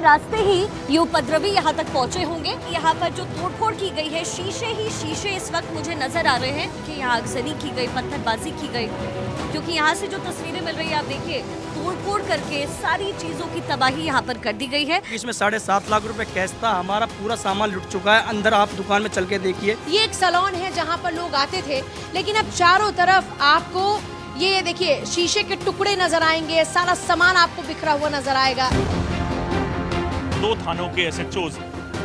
रास्ते ही ये उपद्रवी यहाँ तक पहुंचे होंगे। यहाँ पर जो तोड़फोड़ की गई है, शीशे ही शीशे इस वक्त मुझे नजर आ रहे हैं कि यहाँ आगजनी की गई, पत्थरबाजी की गई, क्योंकि यहाँ से जो तस्वीरें मिल रही है आप देखिए, तोड़फोड़ करके सारी चीजों की तबाही यहाँ पर कर दी गई है। इसमें 7.5 लाख रुपए कैश था, हमारा पूरा सामान लुट चुका है। अंदर आप दुकान में चल के देखिए। ये एक सैलून है जहाँ पर लोग आते थे, लेकिन अब चारों तरफ आपको ये देखिए शीशे के टुकड़े नजर आएंगे, सारा सामान आपको बिखरा हुआ नजर आएगा। 2 थानों के एसएचओज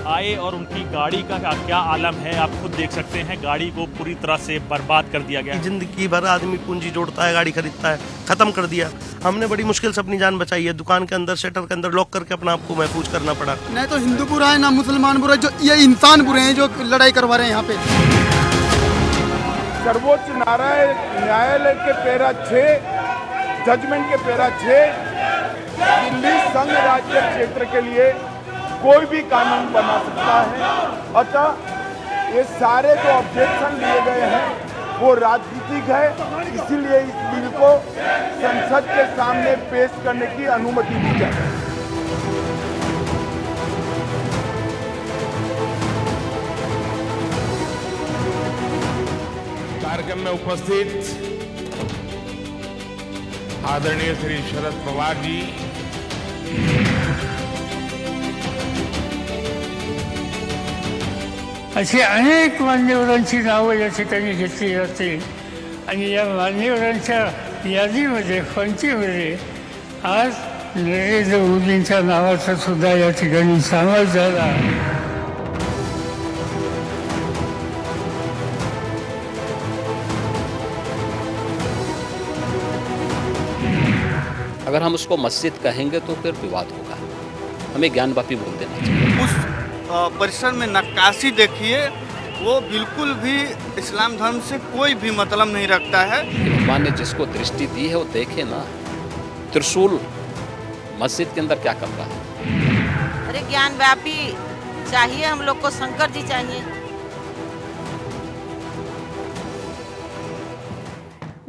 आए और उनकी गाड़ी का क्या आलम है आप खुद देख सकते हैं। गाड़ी को पूरी तरह से बर्बाद कर दिया गया। जिंदगी भर आदमी पूंजी जोड़ता है, गाड़ी खरीदता है, खत्म कर दिया। हमने बड़ी मुश्किल से अपनी जान बचाई है। दुकान के अंदर शटर के अंदर लॉक करके अपना आपको महफूज करना पड़ा। नहीं तो हिंदू बुरा है ना मुसलमान बुरा है, जो ये इंसान बुरे हैं जो लड़ाई करवा रहे हैं यहाँ पे। सर्वोच्च न्यायालय के पैरा 6 जजमेंट के पैरा 6 दिल्ली संघ राज्य क्षेत्र के लिए कोई भी कानून बना सकता है। अतः ये सारे जो ऑब्जेक्शन लिए गए हैं वो राजनीतिक है, इसीलिए इस बिल को संसद के सामने पेश करने की अनुमति दी जाए। कार्यक्रम में उपस्थित आदरणीय श्री शरद पवार जी, अशी अनेक मान्यवरांची नावं या ठिकाणी घेतली जातील आणि या मान्यवरांच्या यादीमध्ये पंक्तीमध्ये आज नरेंद्र मोदींच्या नावाचा सुद्धा या ठिकाणी समावेश झाला। अगर हम उसको मस्जिद कहेंगे तो फिर विवाद होगा। हमें ज्ञानवापी बोल देना चाहिए। उस परिसर में नक्काशी देखिए, वो बिल्कुल भी इस्लाम धर्म से कोई भी मतलब नहीं रखता है। भगवान ने जिसको दृष्टि दी है वो देखे ना, त्रिशूल मस्जिद के अंदर क्या कर रहा है। अरे ज्ञानवापी चाहिए, हम लोग को शंकर जी चाहिए।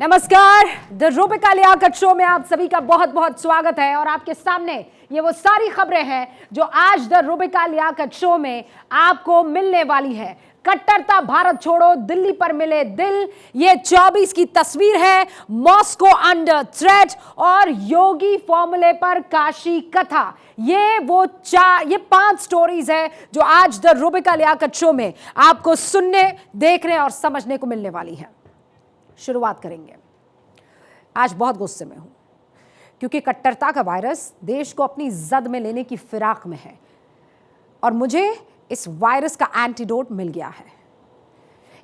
नमस्कार, द रूबिका लियाकत शो में आप सभी का बहुत बहुत स्वागत है। और आपके सामने ये वो सारी खबरें हैं जो आज द रूबिका लियाकत शो में आपको मिलने वाली है। कट्टरता भारत छोड़ो, दिल्ली पर मिले दिल, ये 24 की तस्वीर है, मॉस्को अंडर थ्रेट और योगी फॉर्मूले पर काशी कथा। ये 5 स्टोरीज है जो आज द रूबिका लियाकत शो में आपको सुनने, देखने और समझने को मिलने वाली है। शुरुआत करेंगे। आज बहुत गुस्से में हूं क्योंकि कट्टरता का वायरस देश को अपनी जद में लेने की फिराक में है और मुझे इस वायरस का एंटीडोट मिल गया है।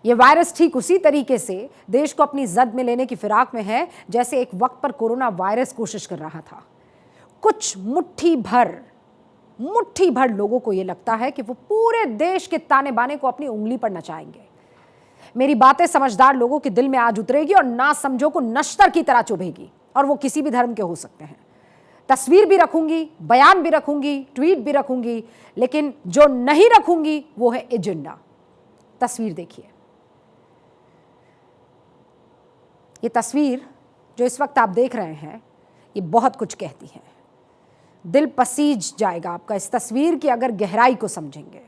यह वायरस ठीक उसी तरीके से देश को अपनी जद में लेने की फिराक में है जैसे एक वक्त पर कोरोना वायरस कोशिश कर रहा था। कुछ मुट्ठी भर लोगों को यह लगता है कि वो पूरे देश के ताने बाने को अपनी उंगली पर नचाएंगे। मेरी बातें समझदार लोगों के दिल में आज उतरेगी और ना समझो को नश्तर की तरह चुभेगी, और वो किसी भी धर्म के हो सकते हैं। तस्वीर भी रखूंगी, बयान भी रखूंगी, ट्वीट भी रखूंगी, लेकिन जो नहीं रखूंगी वो है एजेंडा। तस्वीर देखिए। ये तस्वीर जो इस वक्त आप देख रहे हैं ये बहुत कुछ कहती है। दिल पसीज जाएगा आपका इस तस्वीर की अगर गहराई को समझेंगे।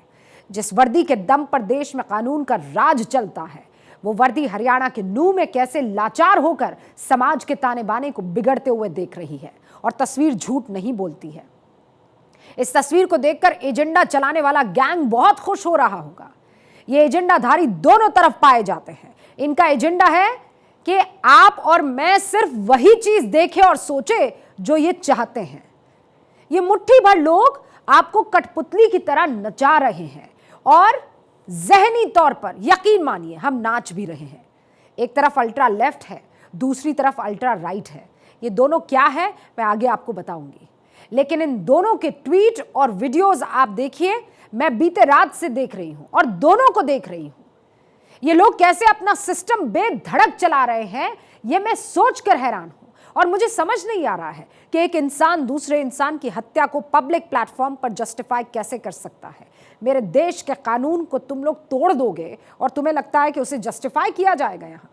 जिस वर्दी के दम पर देश में कानून का राज चलता है, वो वर्दी हरियाणा के नूह में कैसे लाचार होकर समाज के ताने बाने को बिगड़ते हुए देख रही है। और तस्वीर झूठ नहीं बोलती है। इस तस्वीर को देखकर एजेंडा चलाने वाला गैंग बहुत खुश हो रहा होगा। ये एजेंडाधारी दोनों तरफ पाए जाते हैं। इनका एजेंडा है कि आप और मैं सिर्फ वही चीज देखें और सोचे जो ये चाहते हैं। ये मुट्ठी भर लोग आपको कठपुतली की तरह नचा रहे हैं और जहनी तौर पर यकीन मानिए हम नाच भी रहे हैं। एक तरफ अल्ट्रा लेफ्ट है, दूसरी तरफ अल्ट्रा राइट है। ये दोनों क्या है मैं आगे आपको बताऊंगी, लेकिन इन दोनों के ट्वीट और वीडियोस आप देखिए। मैं बीते रात से देख रही हूं और दोनों को देख रही हूं। ये लोग कैसे अपना सिस्टम बेधड़क चला रहे हैं ये मैं सोचकर हैरान हूं। और मुझे समझ नहीं आ रहा है कि एक इंसान दूसरे इंसान की हत्या को पब्लिक प्लेटफॉर्म पर जस्टिफाई कैसे कर सकता है। मेरे देश के कानून को तुम लोग तोड़ दोगे और तुम्हें लगता है कि उसे जस्टिफाई किया जाएगा। यहाँ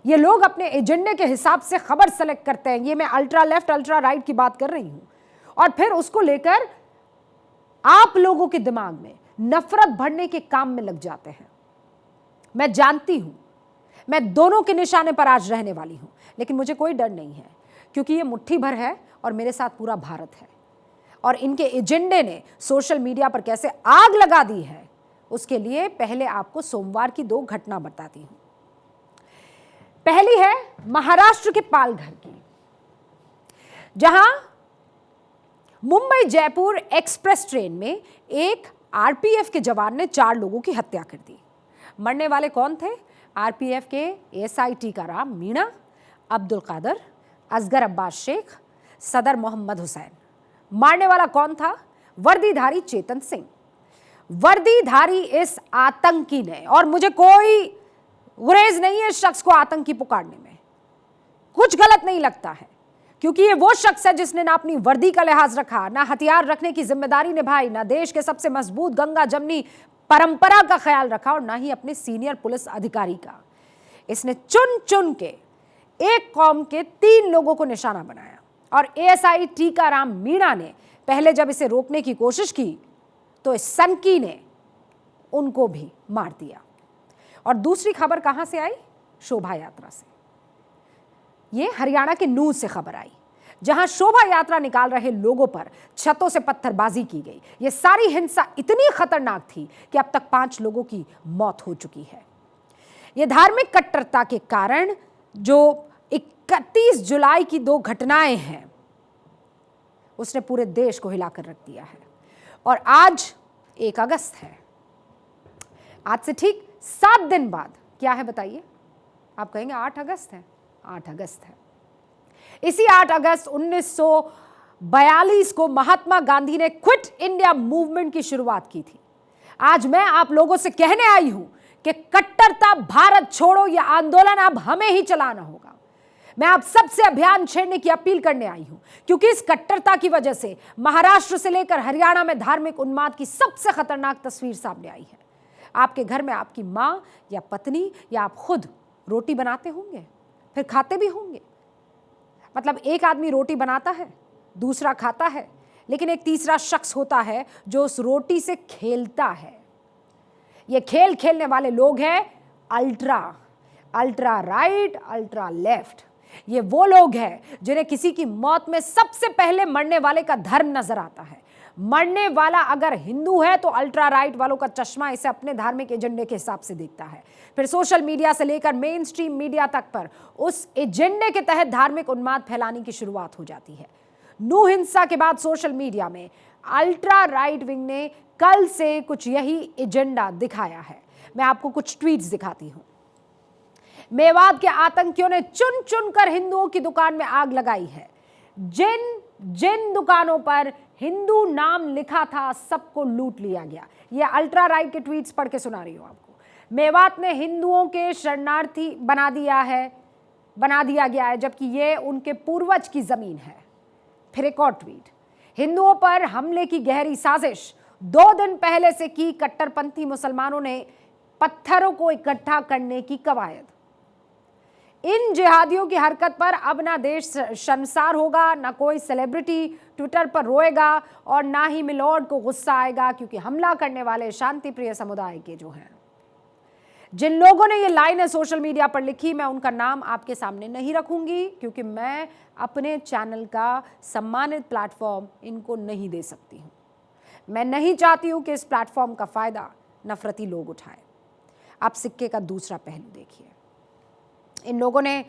ये लोग अपने एजेंडे के हिसाब से खबर सेलेक्ट करते हैं। ये मैं अल्ट्रा लेफ्ट अल्ट्रा राइट की बात कर रही हूँ। और फिर उसको लेकर आप लोगों के दिमाग में नफरत भरने के काम में लग जाते हैं। मैं जानती हूं, मैं दोनों के निशाने पर आज रहने वाली हूं, लेकिन मुझे कोई डर नहीं है, क्योंकि ये मुट्ठी भर है और मेरे साथ पूरा भारत है। और इनके एजेंडे ने सोशल मीडिया पर कैसे आग लगा दी है, उसके लिए पहले आपको सोमवार की 2 घटना बताती हूं। पहली है महाराष्ट्र के पालघर की, जहां मुंबई जयपुर एक्सप्रेस ट्रेन में एक आरपीएफ के जवान ने 4 लोगों की हत्या कर दी। मरने वाले कौन थे? आरपीएफ के एएसआई टीकाराम मीणा, अब्दुल कादर, असगर अब्बास शेख, सदर मोहम्मद हुसैन। मारने वाला कौन था? वर्दीधारी चेतन सिंह। वर्दीधारी इस आतंकी ने, और मुझे कोई गुरेज नहीं है इस शख्स को आतंकी पुकारने में, कुछ गलत नहीं लगता है, क्योंकि ये वो शख्स है जिसने ना अपनी वर्दी का लिहाज रखा, ना हथियार रखने की जिम्मेदारी निभाई, ना देश के सबसे मजबूत गंगा जमनी परंपरा का ख्याल रखा, और ना ही अपने सीनियर पुलिस अधिकारी का। इसने चुन चुन के एक कौम के 3 लोगों को निशाना बनाया, और एएसआई टीकाराम मीणा ने पहले जब इसे रोकने की कोशिश की तो इस सनकी ने उनको भी मार दिया। और दूसरी खबर कहां से आई? शोभा यात्रा से। ये हरियाणा के नूह से खबर आई, जहां शोभा यात्रा निकाल रहे लोगों पर छतों से पत्थरबाजी की गई। ये सारी हिंसा इतनी खतरनाक थी कि अब तक 5 लोगों की मौत हो चुकी है। ये धार्मिक कट्टरता के कारण जो 31 जुलाई की 2 घटनाएं हैं, उसने पूरे देश को हिलाकर रख दिया है। और आज 1 अगस्त है। आज से ठीक 7 दिन बाद क्या है बताइए? आप कहेंगे 8 अगस्त है। 8 अगस्त है। इसी 8 अगस्त 1942 को महात्मा गांधी ने क्विट इंडिया मूवमेंट की शुरुआत की थी। आज मैं आप लोगों से कहने आई हूं कि कट्टरता भारत छोड़ो यह आंदोलन अब हमें ही चलाना होगा। मैं आप सबसे अभियान छेड़ने की अपील करने आई हूं, क्योंकि इस कट्टरता की वजह से महाराष्ट्र से लेकर हरियाणा में धार्मिक उन्माद की सबसे खतरनाक तस्वीर सामने आई है। आपके घर में आपकी मां या पत्नी या आप खुद रोटी बनाते होंगे, फिर खाते भी होंगे। मतलब एक आदमी रोटी बनाता है, दूसरा खाता है, लेकिन एक तीसरा शख्स होता है जो उस रोटी से खेलता है। ये खेल खेलने वाले लोग हैं अल्ट्रा राइट, अल्ट्रा लेफ्ट। ये वो लोग हैं जिन्हें किसी की मौत में सबसे पहले मरने वाले का धर्म नजर आता है। मरने वाला अगर हिंदू है तो अल्ट्रा राइट वालों का चश्मा इसे अपने धार्मिक एजेंडे के हिसाब से देखता है। फिर सोशल मीडिया से लेकर मेन स्ट्रीम मीडिया तक पर उस एजेंडे के तहत धार्मिक उन्माद फैलाने की शुरुआत हो जाती है। नूह हिंसा के बाद सोशल मीडिया में अल्ट्रा राइट विंग ने कल से कुछ यही एजेंडा दिखाया है। मैं आपको कुछ ट्वीट्स दिखाती हूं। मेवात के आतंकियों ने चुन चुन कर हिंदुओं की दुकान में आग लगाई है। जिन दुकानों पर हिंदू नाम लिखा था सबको लूट लिया गया। यह अल्ट्रा राइट के ट्वीट्स पढ़ के सुना रही हूं आपको। मेवात ने हिंदुओं के शरणार्थी बना दिया गया है, जबकि यह उनके पूर्वज की जमीन है। फिर एक और ट्वीट, हिंदुओं पर हमले की गहरी साजिश 2 दिन पहले से की कट्टरपंथी मुसलमानों ने पत्थरों को इकट्ठा करने की कवायद। इन जिहादियों की हरकत पर अब ना देश शर्मसार होगा, ना कोई सेलिब्रिटी ट्विटर पर रोएगा और ना ही मिलॉर्ड को गुस्सा आएगा, क्योंकि हमला करने वाले शांति प्रिय समुदाय के जो हैं। जिन लोगों ने ये लाइनें सोशल मीडिया पर लिखी, मैं उनका नाम आपके सामने नहीं रखूंगी, क्योंकि मैं अपने चैनल का सम्मानित प्लेटफॉर्म इनको नहीं दे सकती हूं। मैं नहीं चाहती हूं कि इस प्लेटफॉर्म का फायदा नफरती लोग उठाएं। आप सिक्के का दूसरा पहलू देखिए। इन लोगों ने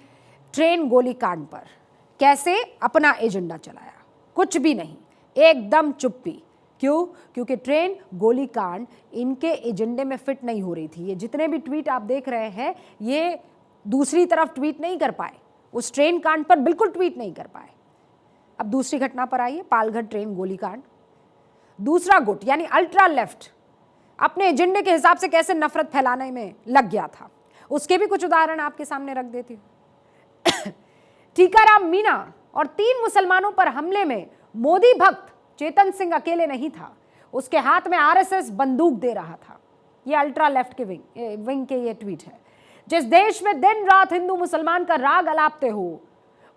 ट्रेन गोलीकांड पर कैसे अपना एजेंडा चलाया? कुछ भी नहीं, एकदम चुप्पी। क्यों? क्योंकि ट्रेन गोलीकांड इनके एजेंडे में फिट नहीं हो रही थी। ये जितने भी ट्वीट आप देख रहे हैं, ये दूसरी तरफ ट्वीट नहीं कर पाए, उस ट्रेन कांड पर बिल्कुल ट्वीट नहीं कर पाए। अब दूसरी घटना पर आइए, पालघर ट्रेन गोलीकांड। दूसरा गुट यानी अल्ट्रा लेफ्ट अपने एजेंडे के हिसाब से कैसे नफरत फैलाने में लग गया था, उसके भी कुछ उदाहरण आपके सामने रख देती हूं। टीकाराम मीणा और 3 मुसलमानों पर हमले में मोदी भक्त चेतन सिंह अकेले नहीं था, उसके हाथ में आरएसएस बंदूक दे रहा था। यह अल्ट्रा लेफ्ट के विंग के ये ट्वीट है। जिस देश में दिन रात हिंदू मुसलमान का राग अलापते हो,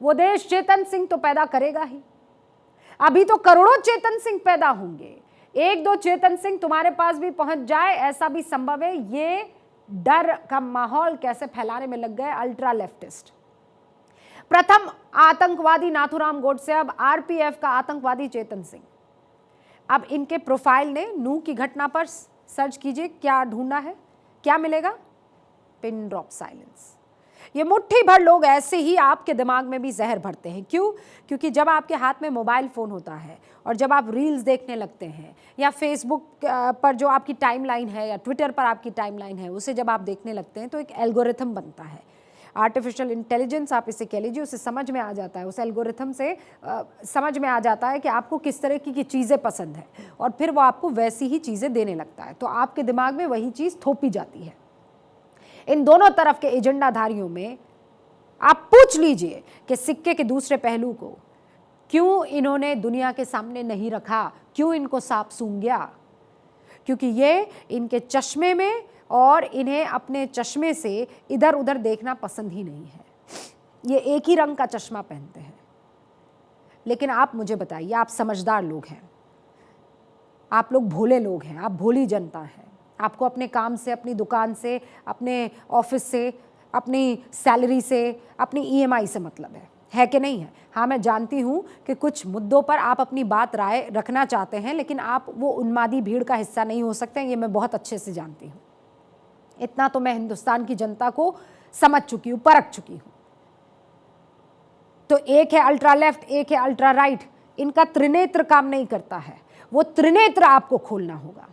वो देश चेतन सिंह तो पैदा करेगा ही। अभी तो करोड़ों चेतन सिंह पैदा होंगे, एक दो चेतन सिंह तुम्हारे पास भी पहुंच जाए, ऐसा भी संभव है। ये डर का माहौल कैसे फैलाने में लग गए अल्ट्रा लेफ्टिस्ट। प्रथम आतंकवादी नाथूराम गोडसे, अब आरपीएफ का आतंकवादी चेतन सिंह। अब इनके प्रोफाइल ने नूह की घटना पर सर्च कीजिए, क्या ढूंढा है, क्या मिलेगा? Pin drop silence. ये मुट्ठी भर लोग ऐसे ही आपके दिमाग में भी जहर भरते हैं। क्यों? क्योंकि जब आपके हाथ में मोबाइल फ़ोन होता है और जब आप रील्स देखने लगते हैं या फेसबुक पर जो आपकी टाइमलाइन है या ट्विटर पर आपकी टाइमलाइन है, उसे जब आप देखने लगते हैं तो एक एल्गोरिथम बनता है। आर्टिफिशियल इंटेलिजेंस आप इसे कह लीजिए, उसे समझ में आ जाता है, उस एल्गोरिथम से समझ में आ जाता है कि आपको किस तरह की चीज़ें पसंद है और फिर वो आपको वैसी ही चीज़ें देने लगता है। तो आपके दिमाग में वही चीज़ थोपी जाती है। इन दोनों तरफ के एजेंडाधारियों में आप पूछ लीजिए कि सिक्के के दूसरे पहलू को क्यों इन्होंने दुनिया के सामने नहीं रखा, क्यों इनको सांप सूंघ गया? क्योंकि ये इनके चश्मे में और इन्हें अपने चश्मे से इधर उधर देखना पसंद ही नहीं है। ये एक ही रंग का चश्मा पहनते हैं। लेकिन आप मुझे बताइए, आप समझदार लोग हैं, आप लोग भोले लोग हैं, आप भोली जनता हैं। आपको अपने काम से, अपनी दुकान से, अपने ऑफिस से, अपनी सैलरी से, अपनी ईएमआई से मतलब है कि नहीं है? हाँ, मैं जानती हूँ कि कुछ मुद्दों पर आप अपनी बात राय रखना चाहते हैं, लेकिन आप वो उन्मादी भीड़ का हिस्सा नहीं हो सकते, ये मैं बहुत अच्छे से जानती हूँ। इतना तो मैं हिंदुस्तान की जनता को समझ चुकी हूँ, परख चुकी हूँ। तो एक है अल्ट्रा लेफ्ट, एक है अल्ट्रा राइट, इनका त्रिनेत्र काम नहीं करता है। वो त्रिनेत्र आपको खोलना होगा।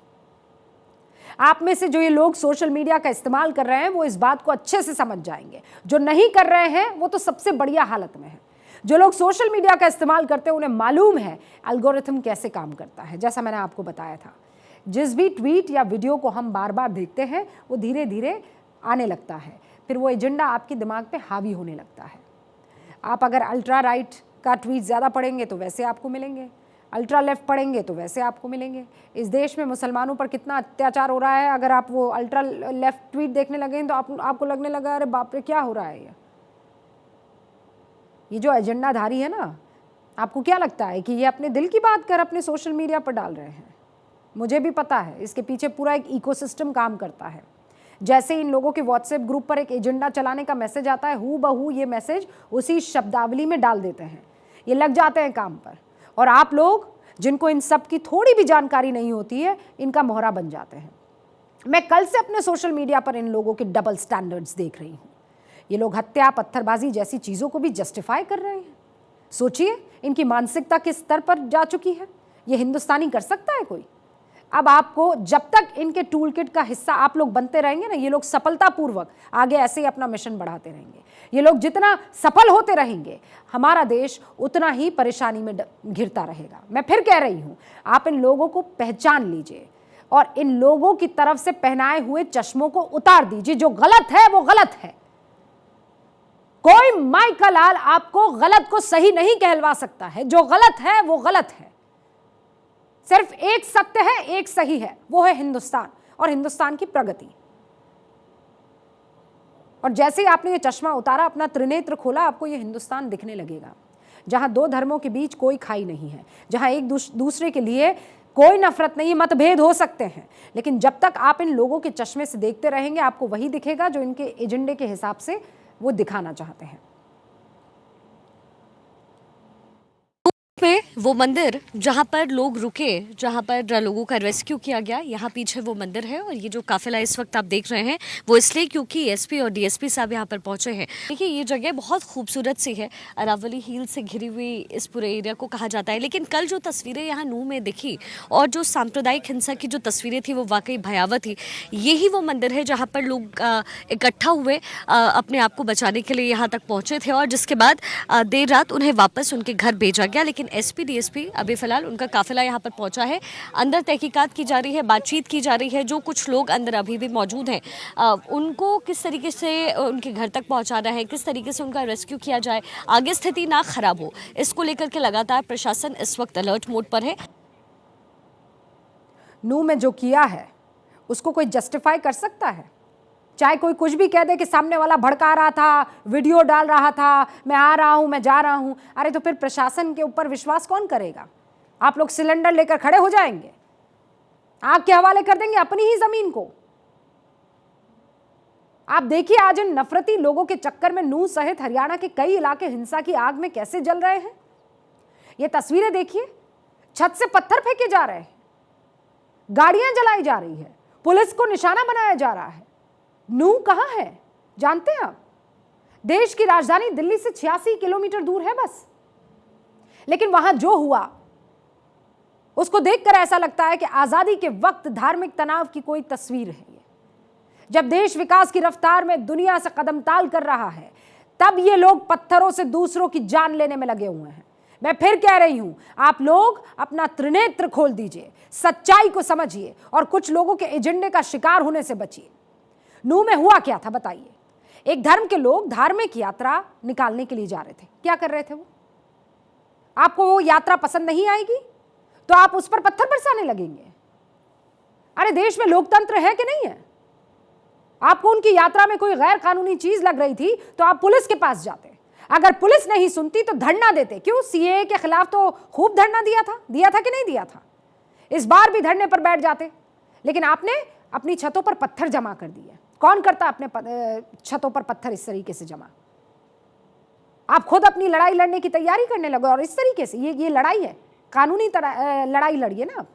आप में से जो ये लोग सोशल मीडिया का इस्तेमाल कर रहे हैं वो इस बात को अच्छे से समझ जाएंगे। जो नहीं कर रहे हैं वो तो सबसे बढ़िया हालत में है। जो लोग सोशल मीडिया का इस्तेमाल करते हैं उन्हें मालूम है एल्गोरिथम कैसे काम करता है। जैसा मैंने आपको बताया था, जिस भी ट्वीट या वीडियो को हम बार बार देखते हैं वो धीरे धीरे आने लगता है, फिर वो एजेंडा आपके दिमाग पे हावी होने लगता है। आप अगर अल्ट्रा राइट का ट्वीट ज़्यादा पढ़ेंगे तो वैसे आपको मिलेंगे, अल्ट्रा लेफ्ट पढ़ेंगे तो वैसे आपको मिलेंगे। इस देश में मुसलमानों पर कितना अत्याचार हो रहा है, अगर आप वो अल्ट्रा लेफ्ट ट्वीट देखने लगे तो आपको लगने लगा अरे बाप रे क्या हो रहा है। ये जो एजेंडाधारी है ना, आपको क्या लगता है कि ये अपने दिल की बात कर अपने सोशल मीडिया पर डाल रहे हैं? मुझे भी पता है, इसके पीछे पूरा एक इकोसिस्टम काम करता है। जैसे इन लोगों के व्हाट्सएप ग्रुप पर एक एजेंडा चलाने का मैसेज आता है, हू बहू ये मैसेज उसी शब्दावली में डाल देते हैं, ये लग जाते हैं काम पर। और आप लोग जिनको इन सब की थोड़ी भी जानकारी नहीं होती है, इनका मोहरा बन जाते हैं। मैं कल से अपने सोशल मीडिया पर इन लोगों के डबल स्टैंडर्ड्स देख रही हूँ। ये लोग हत्या, पत्थरबाजी जैसी चीज़ों को भी जस्टिफाई कर रहे हैं। सोचिए इनकी मानसिकता किस स्तर पर जा चुकी है। ये हिंदुस्तानी कर सकता है कोई? अब आपको जब तक इनके टूल किट का हिस्सा आप लोग बनते रहेंगे ना, ये लोग सफलतापूर्वक आगे ऐसे ही अपना मिशन बढ़ाते रहेंगे। ये लोग जितना सफल होते रहेंगे, हमारा देश उतना ही परेशानी में घिरता रहेगा। मैं फिर कह रही हूं, आप इन लोगों को पहचान लीजिए और इन लोगों की तरफ से पहनाए हुए चश्मों को उतार दीजिए। जो गलत है वो गलत है। कोई माई का लाल आपको गलत को सही नहीं कहलवा सकता है। जो गलत है वो गलत है। सिर्फ एक सत्य है, एक सही है, वो है हिंदुस्तान और हिंदुस्तान की प्रगति। और जैसे ही आपने ये चश्मा उतारा, अपना त्रिनेत्र खोला, आपको ये हिंदुस्तान दिखने लगेगा जहां दो धर्मों के बीच कोई खाई नहीं है, जहां एक दूसरे के लिए कोई नफरत नहीं, मतभेद हो सकते हैं, लेकिन जब तक आप इन लोगों के चश्मे से देखते रहेंगे आपको वही दिखेगा जो इनके एजेंडे के हिसाब से वो दिखाना चाहते हैं। में वो मंदिर जहाँ पर लोग रुके, जहाँ पर लोगों का रेस्क्यू किया गया, यहाँ पीछे वो मंदिर है। और ये जो काफिला इस वक्त आप देख रहे हैं वो इसलिए क्योंकि एसपी और डीएसपी साहब यहाँ पर पहुंचे हैं। देखिए ये जगह बहुत खूबसूरत सी है, अरावली हिल से घिरी हुई इस पूरे एरिया को कहा जाता है। लेकिन कल जो तस्वीरें यहाँ नूह में दिखी और जो सांप्रदायिक हिंसा की जो तस्वीरें थी वो वाकई भयावह थी। यही वो मंदिर है जहाँ पर लोग इकट्ठा हुए अपने आप को बचाने के लिए यहाँ तक पहुँचे थे और जिसके बाद देर रात उन्हें वापस उनके घर भेजा गया। लेकिन एसपी डीएसपी अभी फिलहाल उनका काफिला यहाँ पर पहुंचा है। अंदर तहकीकात की जा रही है, बातचीत की जा रही है। जो कुछ लोग अंदर अभी भी मौजूद हैं उनको किस तरीके से उनके घर तक पहुंचाना है, किस तरीके से उनका रेस्क्यू किया जाए, आगे स्थिति ना खराब हो, इसको लेकर के लगातार प्रशासन इस वक्त अलर्ट मोड पर है। नूह में जो किया है उसको कोई जस्टिफाई कर सकता है? चाहे कोई कुछ भी कह दे कि सामने वाला भड़का रहा था, वीडियो डाल रहा था, मैं आ रहा हूं, मैं जा रहा हूं। अरे तो फिर प्रशासन के ऊपर विश्वास कौन करेगा? आप लोग सिलेंडर लेकर खड़े हो जाएंगे? आग के हवाले कर देंगे अपनी ही जमीन को। आप देखिए आज इन नफरती लोगों के चक्कर में नूंह सहित हरियाणा के कई इलाके हिंसा की आग में कैसे जल रहे हैं। ये तस्वीरें देखिए, छत से पत्थर फेंके जा रहे हैं, गाड़ियां जलाई जा रही है, पुलिस को निशाना बनाया जा रहा है। नूंह कहां है जानते हैं आप? देश की राजधानी दिल्ली से 86 किलोमीटर दूर है बस। लेकिन वहां जो हुआ उसको देखकर ऐसा लगता है कि आजादी के वक्त धार्मिक तनाव की कोई तस्वीर है। जब देश विकास की रफ्तार में दुनिया से कदम ताल कर रहा है, तब ये लोग पत्थरों से दूसरों की जान लेने में लगे हुए हैं। मैं फिर कह रही हूं, आप लोग अपना त्रिनेत्र खोल दीजिए, सच्चाई को समझिए और कुछ लोगों के एजेंडे का शिकार होने से बचिए। नूंह में हुआ क्या था बताइए। एक धर्म के लोग धार्मिक यात्रा निकालने के लिए जा रहे थे। क्या कर रहे थे वो? आपको वो यात्रा पसंद नहीं आएगी तो आप उस पर पत्थर बरसाने लगेंगे। अरे देश में लोकतंत्र है कि नहीं है? आपको उनकी यात्रा में कोई गैर कानूनी चीज लग रही थी तो आप पुलिस के पास जाते। अगर पुलिस नहीं सुनती तो धरना देते। क्यों? सीएए के खिलाफ तो खूब धरना दिया था कि नहीं दिया था? इस बार भी धरने पर बैठ जाते। लेकिन आपने अपनी छतों पर पत्थर जमा कर दिए। कौन करता अपने छतों पर पत्थर इस तरीके से जमा? आप खुद अपनी लड़ाई लड़ने की तैयारी करने लगे और इस तरीके से ये लड़ाई है, कानूनी लड़ाई लड़िए ना आप।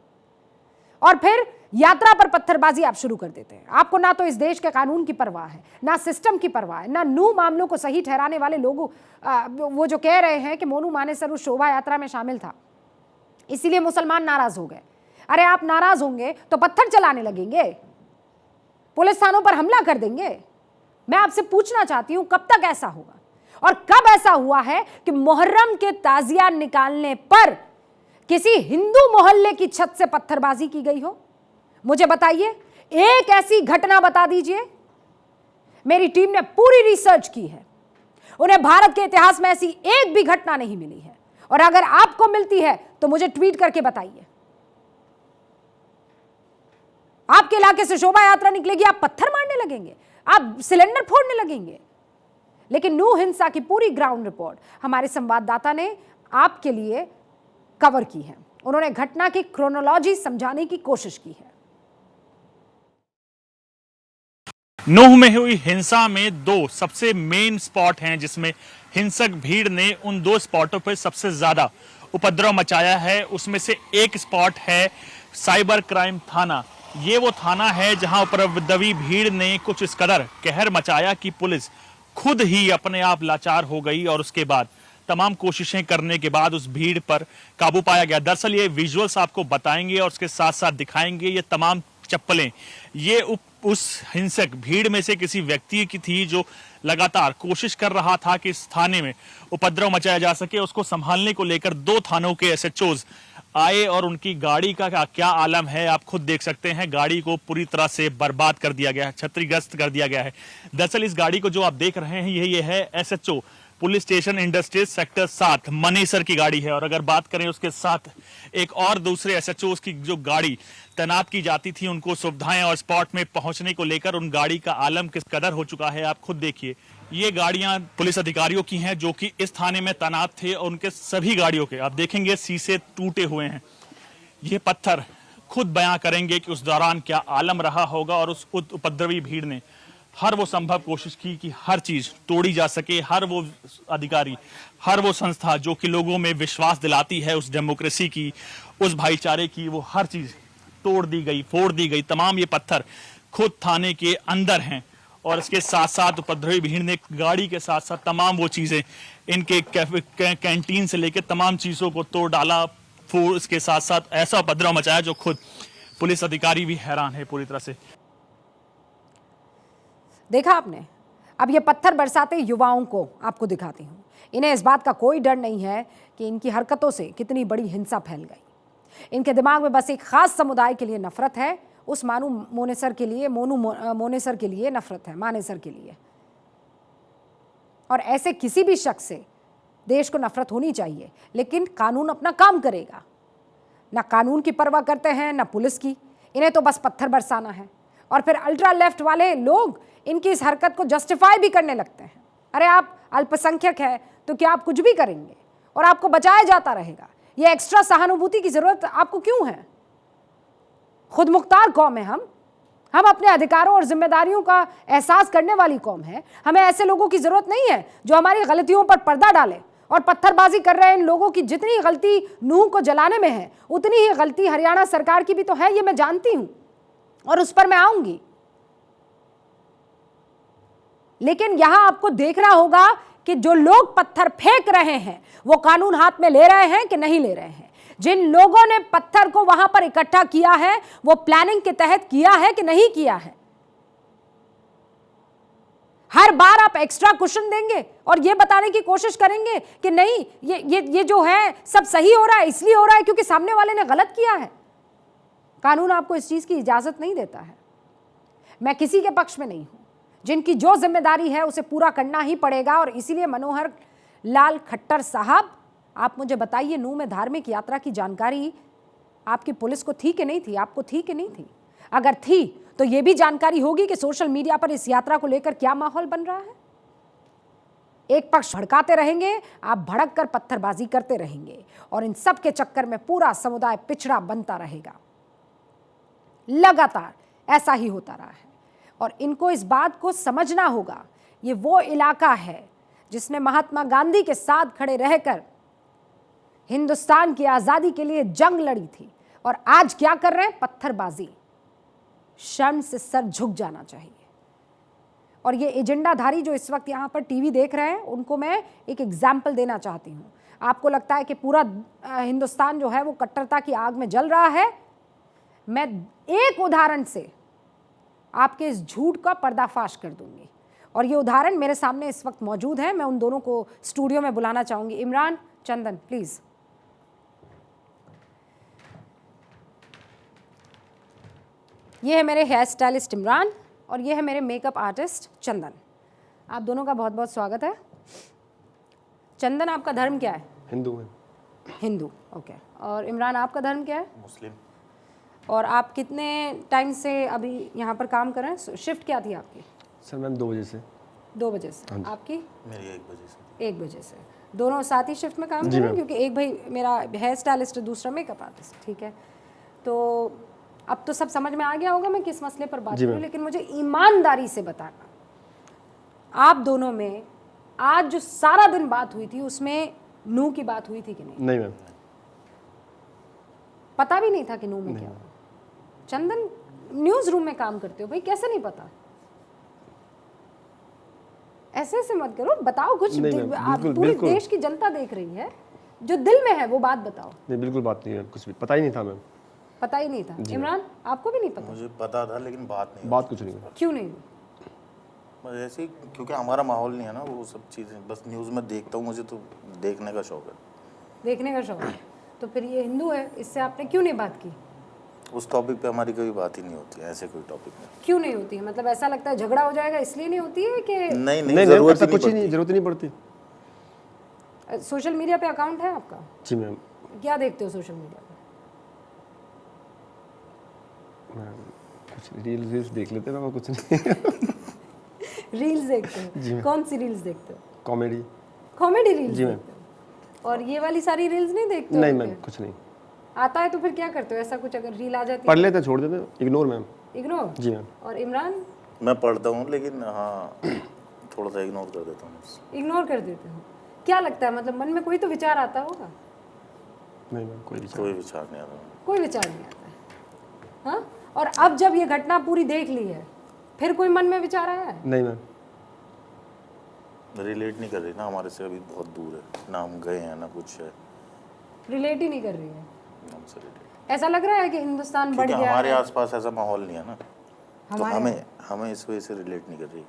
और फिर यात्रा पर पत्थरबाजी आप शुरू कर देते हैं। आपको ना तो इस देश के कानून की परवाह है, ना सिस्टम की परवाह है, ना नूंह मामलों को सही ठहराने वाले लोगों वो जो कह रहे हैं कि मोनू मानेसर उस शोभा यात्रा में शामिल था इसीलिए मुसलमान नाराज हो गए। अरे आप नाराज होंगे तो पत्थर चलाने लगेंगे, पुलिस थानों पर हमला कर देंगे। मैं आपसे पूछना चाहती हूं कब तक ऐसा होगा और कब ऐसा हुआ है कि मुहर्रम के ताजिया निकालने पर किसी हिंदू मोहल्ले की छत से पत्थरबाजी की गई हो? मुझे बताइए, एक ऐसी घटना बता दीजिए। मेरी टीम ने पूरी रिसर्च की है, उन्हें भारत के इतिहास में ऐसी एक भी घटना नहीं मिली है। और अगर आपको मिलती है तो मुझे ट्वीट करके बताइए। आपके इलाके से शोभा यात्रा निकलेगी, आप पत्थर मारने लगेंगे, आप सिलेंडर फोड़ने लगेंगे। लेकिन नूंह हिंसा की पूरी ग्राउंड रिपोर्ट हमारे संवाददाता ने आपके लिए कवर की है। उन्होंने घटना की क्रोनोलॉजी समझाने की कोशिश की है। नूंह में हुई हिंसा में दो सबसे मेन स्पॉट हैं जिसमें हिंसक भीड़ ने उन दो स्पॉटों पर सबसे ज्यादा उपद्रव मचाया है। उसमें से एक स्पॉट है साइबर क्राइम थाना। ये वो थाना है जहां उपद्रवी भीड़ ने कुछ इस कदर कहर मचाया कि पुलिस खुद ही अपने आप लाचार हो गई और उसके बाद तमाम कोशिशें करने के बाद उस भीड़ पर काबू पाया गया। दरअसल ये विजुअल्स आपको बताएंगे और उसके साथ साथ दिखाएंगे ये तमाम चप्पलें ये उस हिंसक भीड़ में से किसी व्यक्ति की थी जो लगातार कोशिश कर रहा था कि इस थाने में उपद्रव मचाया जा सके। उसको संभालने को लेकर दो थानों के एसएचओज आए और उनकी गाड़ी का क्या आलम है आप खुद देख सकते हैं। गाड़ी को पूरी तरह से बर्बाद कर दिया गया है, क्षतिग्रस्त कर दिया गया है। दरअसल इस गाड़ी को जो आप देख रहे हैं ये है SHO police station industries sector 7 Manesar की गाड़ी है। और अगर बात करें उसके साथ एक और दूसरे एसएचओ की जो गाड़ी तैनात की जाती थी उनको सुविधाएं और स्पॉट में पहुंचने को लेकर उन गाड़ी का आलम किस कदर हो चुका है आप खुद देखिए। ये गाड़ियां पुलिस अधिकारियों की हैं जो कि इस थाने में तैनात थे और उनके सभी गाड़ियों के आप देखेंगे शीशे टूटे हुए हैं। ये पत्थर खुद बयां करेंगे कि उस दौरान क्या आलम रहा होगा और उस उपद्रवी भीड़ ने हर वो संभव कोशिश की कि हर चीज तोड़ी जा सके। हर वो अधिकारी, हर वो संस्था जो कि लोगों में विश्वास दिलाती है उस डेमोक्रेसी की, उस भाईचारे की, वो हर चीज तोड़ दी गई, फोड़ दी गई। तमाम ये पत्थर खुद थाने के अंदर हैं और इसके साथ साथ उपद्रवी भीड़ ने गाड़ी के साथ साथ तमाम वो चीजें इनके कैंटीन से लेकर तमाम चीजों को तोड़ डाला। फोड़ इसके साथ साथ ऐसा उपद्रव मचाया जो खुद पुलिस अधिकारी भी हैरान है पूरी तरह से। देखा आपने? अब ये पत्थर बरसाते युवाओं को आपको दिखाती हूँ। इन्हें इस बात का कोई डर नहीं है कि इनकी हरकतों से कितनी बड़ी हिंसा फैल गई। इनके दिमाग में बस एक खास समुदाय के लिए नफरत है, उस मोनू मोनेसर के लिए नफरत है, मानेसर के लिए। और ऐसे किसी भी शख्स से देश को नफरत होनी चाहिए, लेकिन कानून अपना काम करेगा। ना कानून की परवाह करते हैं ना पुलिस की, इन्हें तो बस पत्थर बरसाना है। और फिर अल्ट्रा लेफ्ट वाले लोग इनकी इस हरकत को जस्टिफाई भी करने लगते हैं। अरे आप अल्पसंख्यक है तो क्या आप कुछ भी करेंगे और आपको बचाया जाता रहेगा? ये एक्स्ट्रा सहानुभूति की जरूरत आपको क्यों है? खुद मुख्तार कौम है हम अपने अधिकारों और जिम्मेदारियों का एहसास करने वाली कौम है। हमें ऐसे लोगों की जरूरत नहीं है जो हमारी गलतियों पर पर्दा डाले और पत्थरबाजी कर रहे हैं। इन लोगों की जितनी गलती नूह को जलाने में है, उतनी ही गलती हरियाणा सरकार की भी तो है, ये मैं जानती हूं और उस पर मैं आऊंगी। लेकिन यहां आपको देखना होगा कि जो लोग पत्थर फेंक रहे हैं वो कानून हाथ में ले रहे हैं कि नहीं ले रहे हैं। जिन लोगों ने पत्थर को वहां पर इकट्ठा किया है वो प्लानिंग के तहत किया है कि नहीं किया है। हर बार आप एक्स्ट्रा क्वेश्चन देंगे और ये बताने की कोशिश करेंगे कि नहीं ये जो है सब सही हो रहा है, इसलिए हो रहा है क्योंकि सामने वाले ने गलत किया है। कानून आपको इस चीज की इजाजत नहीं देता है। मैं किसी के पक्ष में नहीं हूं। जिनकी जो जिम्मेदारी है उसे पूरा करना ही पड़ेगा। और इसीलिए मनोहर लाल खट्टर साहब, आप मुझे बताइए, नूह में धार्मिक यात्रा की जानकारी आपकी पुलिस को थी कि नहीं थी? आपको थी कि नहीं थी? अगर थी तो यह भी जानकारी होगी कि सोशल मीडिया पर इस यात्रा को लेकर क्या माहौल बन रहा है। एक पक्ष भड़काते रहेंगे, आप भड़क कर पत्थरबाजी करते रहेंगे और इन सब के चक्कर में पूरा समुदाय पिछड़ा बनता रहेगा। लगातार ऐसा ही होता रहा है और इनको इस बात को समझना होगा। ये वो इलाका है जिसने महात्मा गांधी के साथ खड़े रहकर हिंदुस्तान की आजादी के लिए जंग लड़ी थी और आज क्या कर रहे हैं? पत्थरबाजी। शर्म से सर झुक जाना चाहिए। और ये एजेंडाधारी जो इस वक्त यहाँ पर टीवी देख रहे हैं, उनको मैं एक एग्जाम्पल देना चाहती हूँ। आपको लगता है कि पूरा हिंदुस्तान जो है वो कट्टरता की आग में जल रहा है। मैं एक उदाहरण से आपके इस झूठ का पर्दाफाश कर दूंगी और ये उदाहरण मेरे सामने इस वक्त मौजूद है। मैं उन दोनों को स्टूडियो में बुलाना चाहूंगी। इमरान, चंदन, प्लीज। ये है मेरे हेयर स्टाइलिस्ट इमरान और ये है मेरे मेकअप आर्टिस्ट चंदन। आप दोनों का बहुत बहुत स्वागत है। चंदन, आपका धर्म क्या है? हिंदू है। हिंदू, ओके। और इमरान, आपका धर्म क्या है? मुस्लिम। और आप कितने टाइम से अभी यहाँ पर काम कर रहे हैं? शिफ्ट क्या थी आपकी? सर मैम 2 बजे से। 2 बजे से। आपकी? मेरी 1 बजे से। 1 बजे से। दोनों साथ ही शिफ्ट में काम कर रहे हैं? क्योंकि एक भाई मेरा हेयर स्टाइलिस्ट है, दूसरा मेकअप आर्टिस्ट, ठीक है। तो अब तो सब समझ में आ गया होगा मैं किस मसले पर बात करूँ, लेकिन मुझे ईमानदारी से बताना, आप दोनों में आज जो सारा दिन बात हुई थी उसमें नूह की बात हुई थी कि नहीं? नहीं मैम। पता भी नहीं था कि नूह में क्या हुआ? चंदन, न्यूज रूम में काम करते हो भाई, कैसे नहीं पता? ऐसे ऐसे मत करो, बताओ कुछ। पूरे देश की जनता देख रही है, जो दिल में है वो बात बताओ। नहीं, बिल्कुल बात नहीं है, कुछ भी पता ही नहीं था मैम। पता ही नहीं था। इमरान, आपको भी नहीं पता? मुझे पता था लेकिन बात कुछ नहीं। क्यों नहीं? बस ऐसे ही, क्योंकि हमारा माहौल नहीं है ना वो सब चीज़ें। बस न्यूज़ में देखता हूँ, मुझे तो देखने का शौक है। देखने का शौक है, तो फिर ये हिंदू है, इससे आपने क्यों नहीं बात की? उस टॉपिक पे हमारी कोई बात ही नहीं होती है, ऐसे कोई टॉपिक में। क्यों नहीं होती है? मतलब ऐसा लगता है झगड़ा हो जाएगा इसलिए नहीं होती है कि? नहीं, जरूरत नहीं पड़ती। सोशल मीडिया पे अकाउंट है आपका? जी मैम। क्या देखते हो सोशल मीडिया पे? कुछ रील्स देख लेते हैं, कुछ नहीं। रील्स देखते हो? कौन सी रील्स देखते हो? कॉमेडी रील्स देखते हो? और ये वाली सारी रील्स नहीं देखते हो? नहीं मैम, कुछ नहीं आता है। तो फिर क्या करते हो? ऐसा कुछ अगर रील आ जाती है पढ़ लेते हैं, छोड़ देते हैं। Ignore ma'am. इग्नोर? जी मैम। और इमरान? मैं पढ़ता हूँ लेकिन हाँ थोड़ा सा इग्नोर कर देता हूँ। इग्नोर कर देते हो? क्या लगता है, मतलब मन में कोई तो विचार आता होगा? नहीं मैम, कोई विचार नहीं आता। कोई विचार नहीं आता है? हाँ? और अब जब ये घटना पूरी देख ली है, फिर कोई मन में विचार आया है? नहीं मैम। रिलेट नहीं कर रही ना हमारे से, अभी बहुत दूर है ना, हम गए हैं ना कुछ है। रिलेट ही नहीं कर रही है हमसे। ऐसा लग रहा है कि हिंदुस्तान बढ़ गया हमारे है। आसपास ऐसा माहौल नहीं है ना, तो हमें इस वजह से रिलेट नहीं कर रही।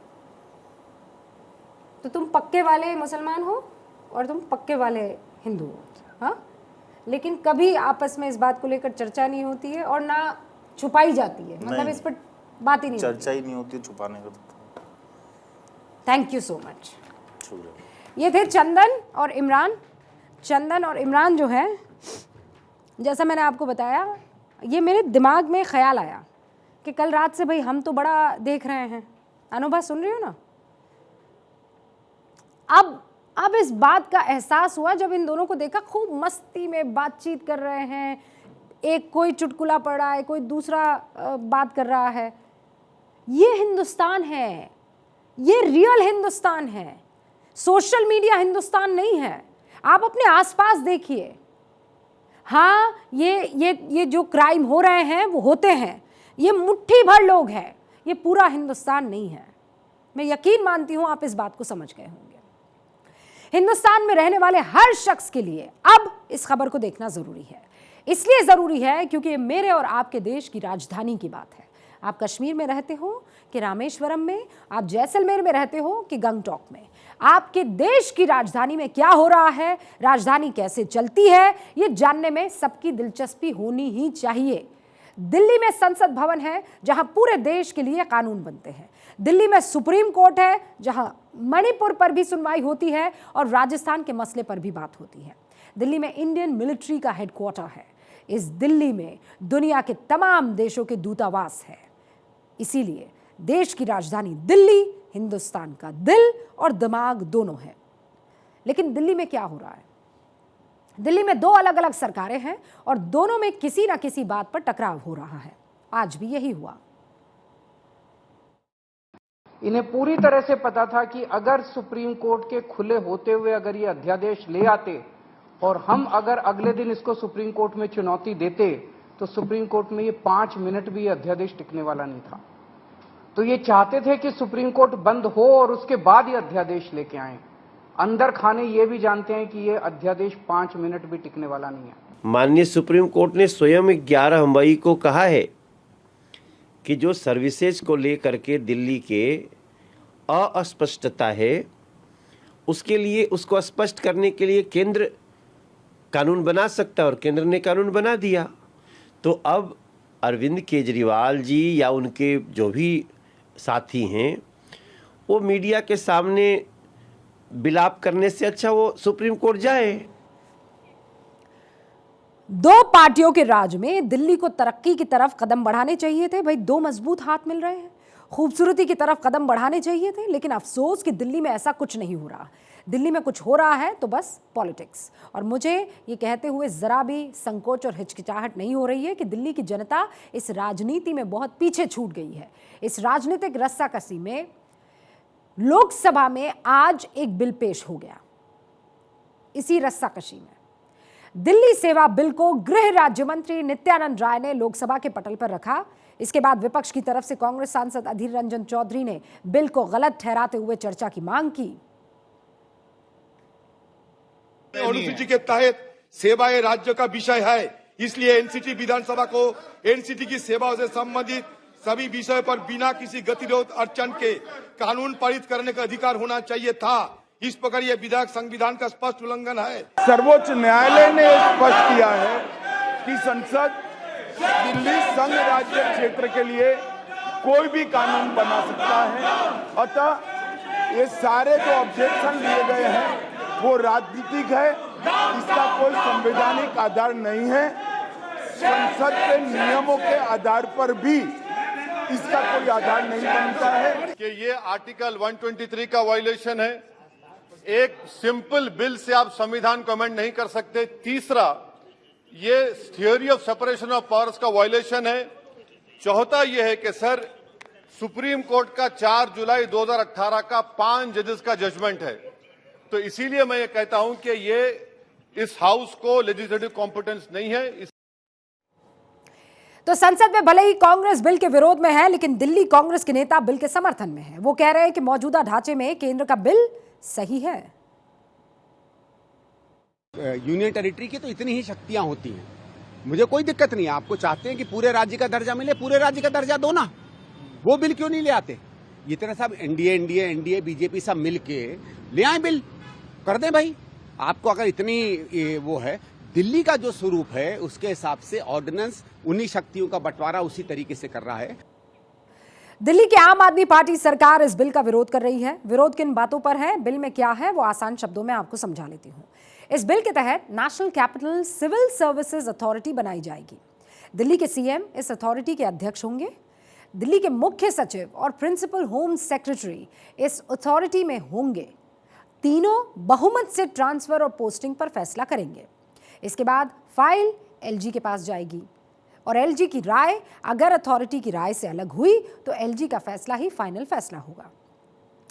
तो तुम पक्के वाले मुसलमान हो और तुम पक्के वाले हिंदू हो, हाँ? लेकिन कभी आपस में इस बात को लेकर चर्चा नहीं होती है और ना छुपाई जाती है, मतलब इस पर बात ही नहीं चर्चा ही नहीं होती है, छुपाने का तो। Thank you so much. ये थे चंदन और इमरान। चंदन और इमरान जो है, जैसा मैंने आपको बताया, ये मेरे दिमाग में ख्याल आया कि कल रात से भाई हम तो बड़ा देख रहे हैं। अनुभा, सुन रही हो ना? अब इस बात का एहसास हुआ जब इन दोनों को देखा, खूब मस्ती में बातचीत कर रहे हैं, एक कोई चुटकुला पढ़ रहा है, कोई दूसरा बात कर रहा है। ये हिंदुस्तान है, ये रियल हिंदुस्तान है, सोशल मीडिया हिंदुस्तान नहीं है। आप अपने आसपास देखिए, हाँ ये जो क्राइम हो रहे हैं वो होते हैं, ये मुट्ठी भर लोग हैं, ये पूरा हिंदुस्तान नहीं है। मैं यकीन मानती हूं आप इस बात को समझ गए होंगे। हिंदुस्तान में रहने वाले हर शख्स के लिए अब इस खबर को देखना जरूरी है। इसलिए जरूरी है क्योंकि ये मेरे और आपके देश की राजधानी की बात है। आप कश्मीर में रहते हो कि रामेश्वरम में, आप जैसलमेर में रहते हो कि गंगटोक में, आपके देश की राजधानी में क्या हो रहा है, राजधानी कैसे चलती है, ये जानने में सबकी दिलचस्पी होनी ही चाहिए। दिल्ली में संसद भवन है जहां पूरे देश के लिए कानून बनते हैं। दिल्ली में सुप्रीम कोर्ट है जहां मणिपुर पर भी सुनवाई होती है और राजस्थान के मसले पर भी बात होती है। दिल्ली में इंडियन मिलिट्री का हेडक्वार्टर है। इस दिल्ली में दुनिया के तमाम देशों के दूतावास है। इसीलिए देश की राजधानी दिल्ली हिंदुस्तान का दिल और दिमाग दोनों है। लेकिन दिल्ली में क्या हो रहा है? दिल्ली में दो अलग अलग सरकारें हैं और दोनों में किसी ना किसी बात पर टकराव हो रहा है। आज भी यही हुआ। इन्हें पूरी तरह से पता था कि अगर सुप्रीम कोर्ट के खुले होते हुए अगर ये अध्यादेश ले आते और हम अगर अगले दिन इसको सुप्रीम कोर्ट में चुनौती देते तो सुप्रीम कोर्ट में ये 5 मिनट भी ये अध्यादेश टिकने वाला नहीं था। तो ये चाहते थे कि सुप्रीम कोर्ट बंद हो और उसके बाद ये अध्यादेश लेके आए। अंदर खाने ये भी जानते हैं कि ये अध्यादेश 5 मिनट भी टिकने वाला नहीं है। माननीय सुप्रीम कोर्ट ने स्वयं 11 मई को कहा है कि जो सर्विसेज को लेकर के दिल्ली के अस्पष्टता है उसके लिए, उसको स्पष्ट करने के लिए केंद्र कानून बना सकता है और केंद्र ने कानून बना दिया। तो अब अरविंद केजरीवाल जी या उनके जो भी साथी हैं वो मीडिया के सामने बिलाप करने से अच्छा वो सुप्रीम कोर्ट जाए। दो पार्टियों के राज में दिल्ली को तरक्की की तरफ कदम बढ़ाने चाहिए थे। भाई दो मजबूत हाथ मिल रहे हैं, खूबसूरती की तरफ कदम बढ़ाने चाहिए थे। लेकिन अफसोस कि दिल्ली में ऐसा कुछ नहीं हो रहा। दिल्ली में कुछ हो रहा है तो बस पॉलिटिक्स। और मुझे ये कहते हुए जरा भी संकोच और हिचकिचाहट नहीं हो रही है कि दिल्ली की जनता इस राजनीति में बहुत पीछे छूट गई है। इस राजनीतिक रस्साकसी में लोकसभा में आज एक बिल पेश हो गया। इसी रस्साकशी में दिल्ली सेवा बिल को गृह राज्य मंत्री नित्यानंद राय ने लोकसभा के पटल पर रखा। इसके बाद विपक्ष की तरफ से कांग्रेस सांसद अधीर रंजन चौधरी ने बिल को गलत ठहराते हुए चर्चा की मांग की। अनुसूची के तहत सेवा ये राज्य का विषय है, इसलिए एनसीटी विधानसभा को एनसीटी की सेवाओं से संबंधित सभी विषयों पर बिना किसी गतिरोध अड़चन के कानून पारित करने का अधिकार होना चाहिए था। इस प्रकार ये विधेयक संविधान का स्पष्ट उल्लंघन है। सर्वोच्च न्यायालय ने स्पष्ट किया है कि संसद दिल्ली संघ राज्य क्षेत्र के लिए कोई भी कानून बना सकता है। अतः ये सारे जो ऑब्जेक्शन लिए गए हैं वो राजनीतिक है, इसका कोई संवैधानिक आधार नहीं है। संसद के नियमों के आधार पर भी इसका कोई आधार नहीं बनता है कि ये आर्टिकल 123 का वायलेशन है। एक सिंपल बिल से आप संविधान को अमेंड नहीं कर सकते। तीसरा, ये theory of separation of powers का वायलेशन है। चौथा ये है कि सर सुप्रीम कोर्ट का 4 जुलाई 2018 का 5 जजेस का जजमेंट है। तो इसीलिए मैं ये कहता हूं कि ये इस हाउस को लेजिस्लेटिव कॉम्पिटेंस नहीं है। तो संसद में भले ही कांग्रेस बिल के विरोध में है, लेकिन दिल्ली कांग्रेस के नेता बिल के समर्थन में है। वो कह रहे हैं कि मौजूदा ढांचे में केंद्र का बिल सही है। यूनियन टेरिटरी की तो इतनी ही शक्तियां होती हैं, मुझे कोई दिक्कत नहीं है। आपको चाहते हैं कि पूरे राज्य का दर्जा मिले, पूरे राज्य का दर्जा दो ना। वो बिल क्यों नहीं ले आते? ये तरह सब एनडीए बीजेपी सब मिलके ले आए, बिल कर दें भाई। आपको अगर इतनी वो है, दिल्ली का जो स्वरूप है उसके हिसाब से ऑर्डिनेंस उन्हीं शक्तियों का बंटवारा उसी तरीके से कर रहा है। दिल्ली की आम आदमी पार्टी सरकार इस बिल का विरोध कर रही है। विरोध किन बातों पर है, बिल में क्या है, वो आसान शब्दों में आपको समझा लेती हूँ। इस बिल के तहत national capital civil services authority बनाई जाएगी। दिल्ली के सीएम इस अथॉरिटी के अध्यक्ष होंगे। दिल्ली के मुख्य सचिव और प्रिंसिपल होम सेक्रेटरी इस अथॉरिटी में होंगे। तीनों बहुमत से ट्रांसफर और पोस्टिंग पर फैसला करेंगे। इसके बाद फाइल एलजी के पास जाएगी। और एलजी की राय अगर अथॉरिटी की राय से अलग हुई तो एलजी का फैसला ही फाइनल फैसला होगा।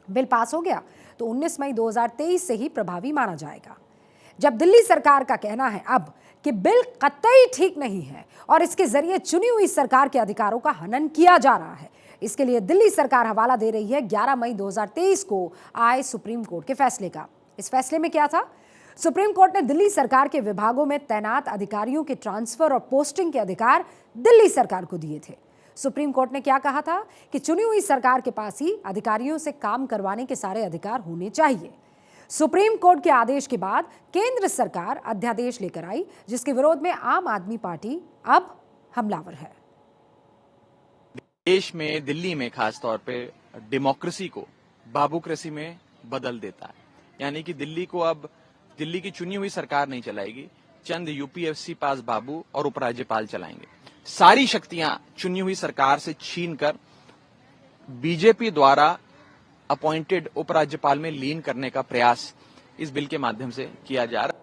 बिल पास हो गया तो 19 मई 2023 से ही प्रभावी माना जाएगा। जब दिल्ली सरकार का कहना है अब कि बिल कतई ठीक नहीं है और इसके जरिए चुनी हुई सरकार के अधिकारों का हनन किया जा रहा है, इसके लिए दिल्ली सरकार हवाला दे रही है 11 मई 2023 को आए सुप्रीम कोर्ट के फैसले का। इस फैसले में क्या था? सुप्रीम कोर्ट ने दिल्ली सरकार के विभागों में तैनात अधिकारियों के ट्रांसफर और पोस्टिंग के अधिकार दिल्ली सरकार को दिए थे। सुप्रीम कोर्ट ने क्या कहा था कि चुनी हुई सरकार के पास ही अधिकारियों से काम करवाने के सारे अधिकार होने चाहिए। सुप्रीम कोर्ट के आदेश के बाद केंद्र सरकार अध्यादेश लेकर आई, जिसके विरोध में आम आदमी पार्टी अब हमलावर है। देश में, दिल्ली में खास तौर पे डेमोक्रेसी को बाबूक्रेसी में बदल देता है। यानी कि दिल्ली को अब दिल्ली की चुनी हुई सरकार नहीं चलाएगी, चंद यूपीएससी पास बाबू और उपराज्यपाल चलाएंगे। सारी शक्तियां चुनी हुई सरकार से छीनकर बीजेपी द्वारा अपॉइंटेड उपराज्यपाल में लीन करने का प्रयास इस बिल के माध्यम से किया जा रहा है।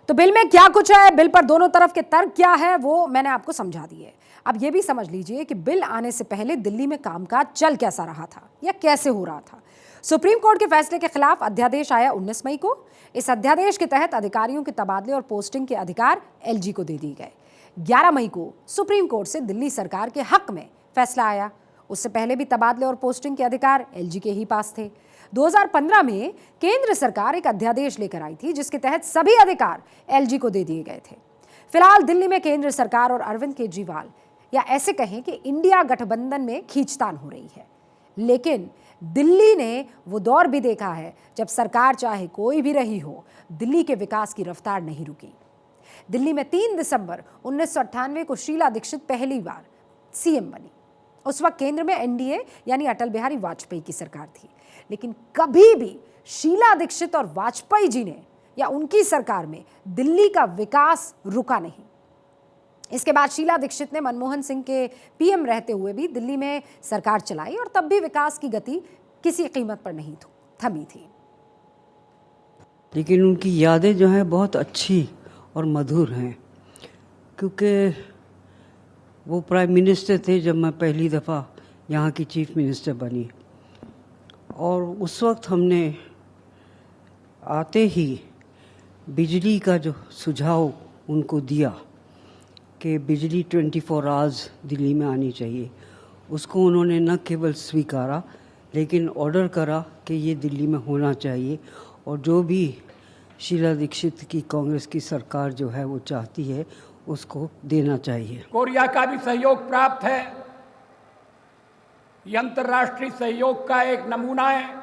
तो बिल में क्या कुछ है, बिल पर दोनों तरफ के तर्क क्या है, वो मैंने आपको समझा दिए। अब ये भी समझ लीजिए कि बिल आने से पहले दिल्ली में कामकाज चल कैसा रहा था या कैसे हो रहा था। सुप्रीम कोर्ट के फैसले के खिलाफ अध्यादेश आया 19 मई को। इस अध्यादेश के तहत अधिकारियों के तबादले और पोस्टिंग के अधिकार एलजी को दे दिए गए। 11 मई को सुप्रीम कोर्ट से दिल्ली सरकार के हक में फैसला आया। उससे पहले भी तबादले और पोस्टिंग के अधिकार एलजी के ही पास थे। 2015 में केंद्र सरकार एक अध्यादेश लेकर आई थी, जिसके तहत सभी अधिकार एलजी को दे दिए गए थे। फिलहाल दिल्ली में केंद्र सरकार और अरविंद केजरीवाल, या ऐसे कहें कि इंडिया गठबंधन में खींचतान हो रही है। लेकिन दिल्ली ने वो दौर भी देखा है जब सरकार चाहे कोई भी रही हो, दिल्ली के विकास की रफ्तार नहीं रुकी। दिल्ली में 3 दिसंबर 1998 को शीला दीक्षित पहली बार सीएम बनी। उस वक्त केंद्र में एनडीए यानी अटल बिहारी वाजपेयी की सरकार थी। लेकिन कभी भी शीला दीक्षित और वाजपेयी जी ने या उनकी सरकार में दिल्ली का विकास रुका नहीं। इसके बाद शीला दीक्षित ने मनमोहन सिंह के पीएम रहते हुए भी दिल्ली में सरकार चलाई और तब भी विकास की गति किसी कीमत पर नहीं थमी थी। लेकिन उनकी यादें जो हैं बहुत अच्छी और मधुर हैं, क्योंकि वो प्राइम मिनिस्टर थे जब मैं पहली दफ़ा यहाँ की चीफ मिनिस्टर बनी। और उस वक्त हमने आते ही बिजली का जो सुझाव उनको दिया कि बिजली 24 आवर्स दिल्ली में आनी चाहिए, उसको उन्होंने न केवल स्वीकारा लेकिन ऑर्डर करा कि ये दिल्ली में होना चाहिए। और जो भी शीला दीक्षित की कांग्रेस की सरकार जो है वो चाहती है उसको देना चाहिए। कोरिया का भी सहयोग प्राप्त है। ये अंतर्राष्ट्रीय सहयोग का एक नमूना है।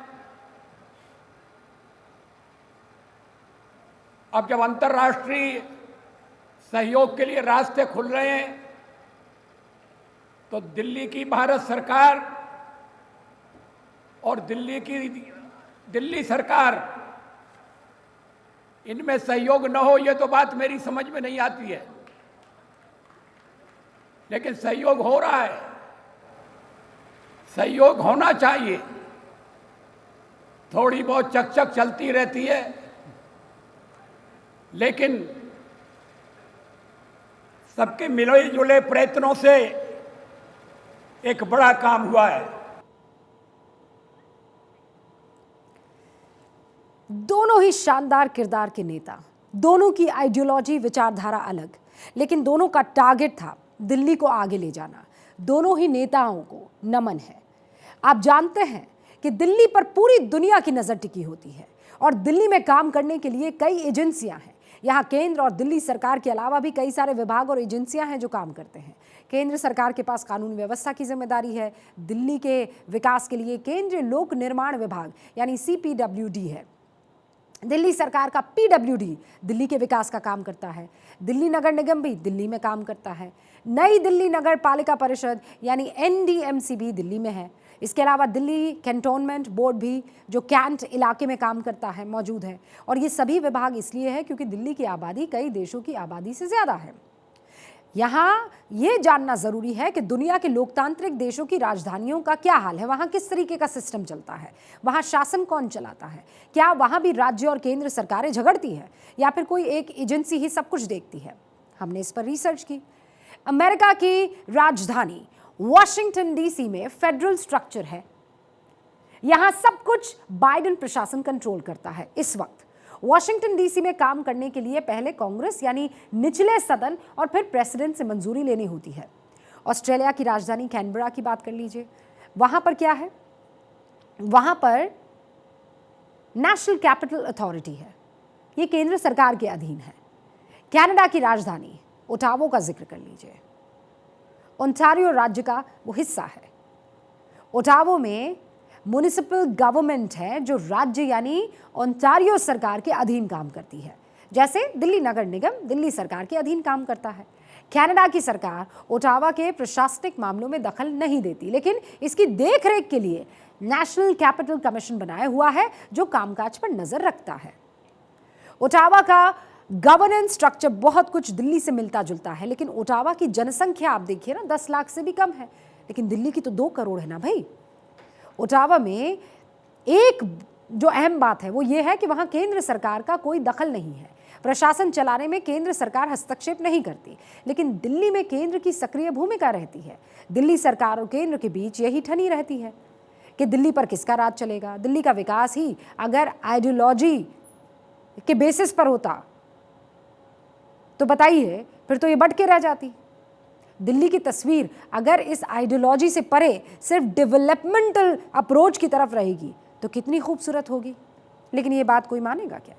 अब जब अंतर्राष्ट्रीय सहयोग के लिए रास्ते खुल रहे हैं तो दिल्ली की भारत सरकार और दिल्ली सरकार इनमें सहयोग न हो, ये तो बात मेरी समझ में नहीं आती है। लेकिन सहयोग हो रहा है, सहयोग होना चाहिए। थोड़ी बहुत चकचक चलती रहती है, लेकिन सबके मिले जुले प्रयत्नों से एक बड़ा काम हुआ है। दोनों ही शानदार किरदार के नेता, दोनों की आइडियोलॉजी विचारधारा अलग, लेकिन दोनों का टारगेट था दिल्ली को आगे ले जाना। दोनों ही नेताओं को नमन है। आप जानते हैं कि दिल्ली पर पूरी दुनिया की नज़र टिकी होती है और दिल्ली में काम करने के लिए कई एजेंसियां हैं। यहाँ केंद्र और दिल्ली सरकार के अलावा भी कई सारे विभाग और एजेंसियां हैं जो काम करते हैं। केंद्र सरकार के पास कानून व्यवस्था की जिम्मेदारी है। दिल्ली के विकास के लिए केंद्रीय लोक निर्माण विभाग यानी CPWD है। दिल्ली सरकार का PWD दिल्ली के विकास का काम करता है। दिल्ली नगर निगम भी दिल्ली में काम करता है। नई दिल्ली नगर पालिका परिषद यानी NDMC भी दिल्ली में है। इसके अलावा दिल्ली कैंटोनमेंट बोर्ड भी जो कैंट इलाके में काम करता है मौजूद है। और ये सभी विभाग इसलिए है क्योंकि दिल्ली की आबादी कई देशों की आबादी से ज़्यादा है। यहाँ ये जानना ज़रूरी है कि दुनिया के लोकतांत्रिक देशों की राजधानियों का क्या हाल है, वहाँ किस तरीके का सिस्टम चलता है, वहाँ शासन कौन चलाता है, क्या वहाँ भी राज्य और केंद्र सरकारें झगड़ती है या फिर कोई एक एजेंसी ही सब कुछ देखती है। हमने इस पर रिसर्च की। अमेरिका की राजधानी वॉशिंगटन डीसी में फेडरल स्ट्रक्चर है। यहां सब कुछ बाइडेन प्रशासन कंट्रोल करता है। इस वक्त वॉशिंगटन डीसी में काम करने के लिए पहले कांग्रेस यानी निचले सदन और फिर प्रेसिडेंट से मंजूरी लेनी होती है। ऑस्ट्रेलिया की राजधानी कैनबरा की बात कर लीजिए, वहां पर क्या है? वहां पर नेशनल कैपिटल अथॉरिटी है, ये केंद्र सरकार के अधीन है। कनाडा की राजधानी ओटावो का जिक्र कर लीजिए, ओंटारियो राज्य का वो हिस्सा है। ओटावो में म्युनिसिपल गवर्नमेंट है जो राज्य यानी ओंटारियो सरकार के अधीन काम करती है, जैसे दिल्ली नगर निगम दिल्ली सरकार के अधीन काम करता है। कनाडा की सरकार ओटावा के प्रशासनिक मामलों में दखल नहीं देती, लेकिन इसकी देखरेख के लिए नेशनल कैपिटल कमीशन बनाया हुआ है जो कामकाज पर नजर रखता है। ओटावा का गवर्नेंस स्ट्रक्चर बहुत कुछ दिल्ली से मिलता जुलता है, लेकिन ओटावा की जनसंख्या आप देखिए ना 10 लाख से भी कम है, लेकिन दिल्ली की तो 2 करोड़ है ना भाई। ओटावा में एक जो अहम बात है वो ये है कि वहां केंद्र सरकार का कोई दखल नहीं है, प्रशासन चलाने में केंद्र सरकार हस्तक्षेप नहीं करती, लेकिन दिल्ली में केंद्र की सक्रिय भूमिका रहती है। दिल्ली सरकार और केंद्र के बीच यही ठनी रहती है कि दिल्ली पर किसका राज चलेगा। दिल्ली का विकास ही अगर आइडियोलॉजी के बेसिस पर होता तो बताइए, फिर तो ये बढ़ के रह जाती। दिल्ली की तस्वीर अगर इस आइडियोलॉजी से परे सिर्फ डेवलपमेंटल अप्रोच की तरफ रहेगी तो कितनी खूबसूरत होगी, लेकिन ये बात कोई मानेगा क्या?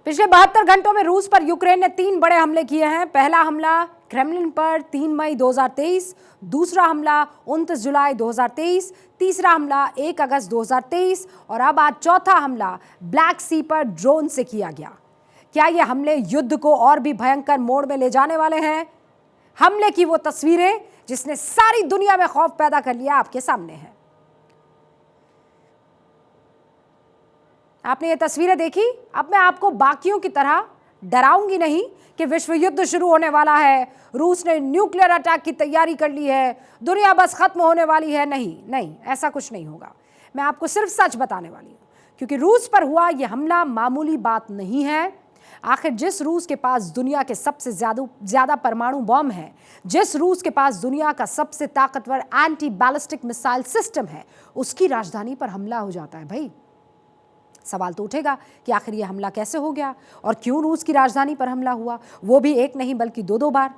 पिछले 72 घंटों में रूस पर यूक्रेन ने 3 बड़े हमले किए हैं। पहला हमला क्रेमलिन पर 3 मई 2023, दूसरा हमला 29 जुलाई 2023, तीसरा हमला 1 अगस्त 2023 और अब आज चौथा हमला ब्लैक सी पर ड्रोन से किया गया। क्या ये हमले युद्ध को और भी भयंकर मोड़ में ले जाने वाले हैं? हमले की वो तस्वीरें जिसने सारी दुनिया में खौफ पैदा कर लिया आपके सामने है। आपने ये तस्वीरें देखी। अब मैं आपको बाकियों की तरह डराऊंगी नहीं कि विश्व युद्ध शुरू होने वाला है, रूस ने न्यूक्लियर अटैक की तैयारी कर ली है, दुनिया बस खत्म होने वाली है। नहीं, ऐसा कुछ नहीं होगा। मैं आपको सिर्फ सच बताने वाली हूं, क्योंकि रूस पर हुआ यह हमला मामूली बात नहीं है। आखिर जिस रूस के पास दुनिया के सबसे ज्यादा परमाणु बम है, जिस रूस के पास दुनिया का सबसे ताकतवर एंटी बैलिस्टिक मिसाइल सिस्टम है, उसकी राजधानी पर हमला हो जाता है भाई। सवाल तो उठेगा कि आखिर यह हमला कैसे हो गया और क्यों रूस की राजधानी पर हमला हुआ, वो भी एक नहीं बल्कि 2 बार।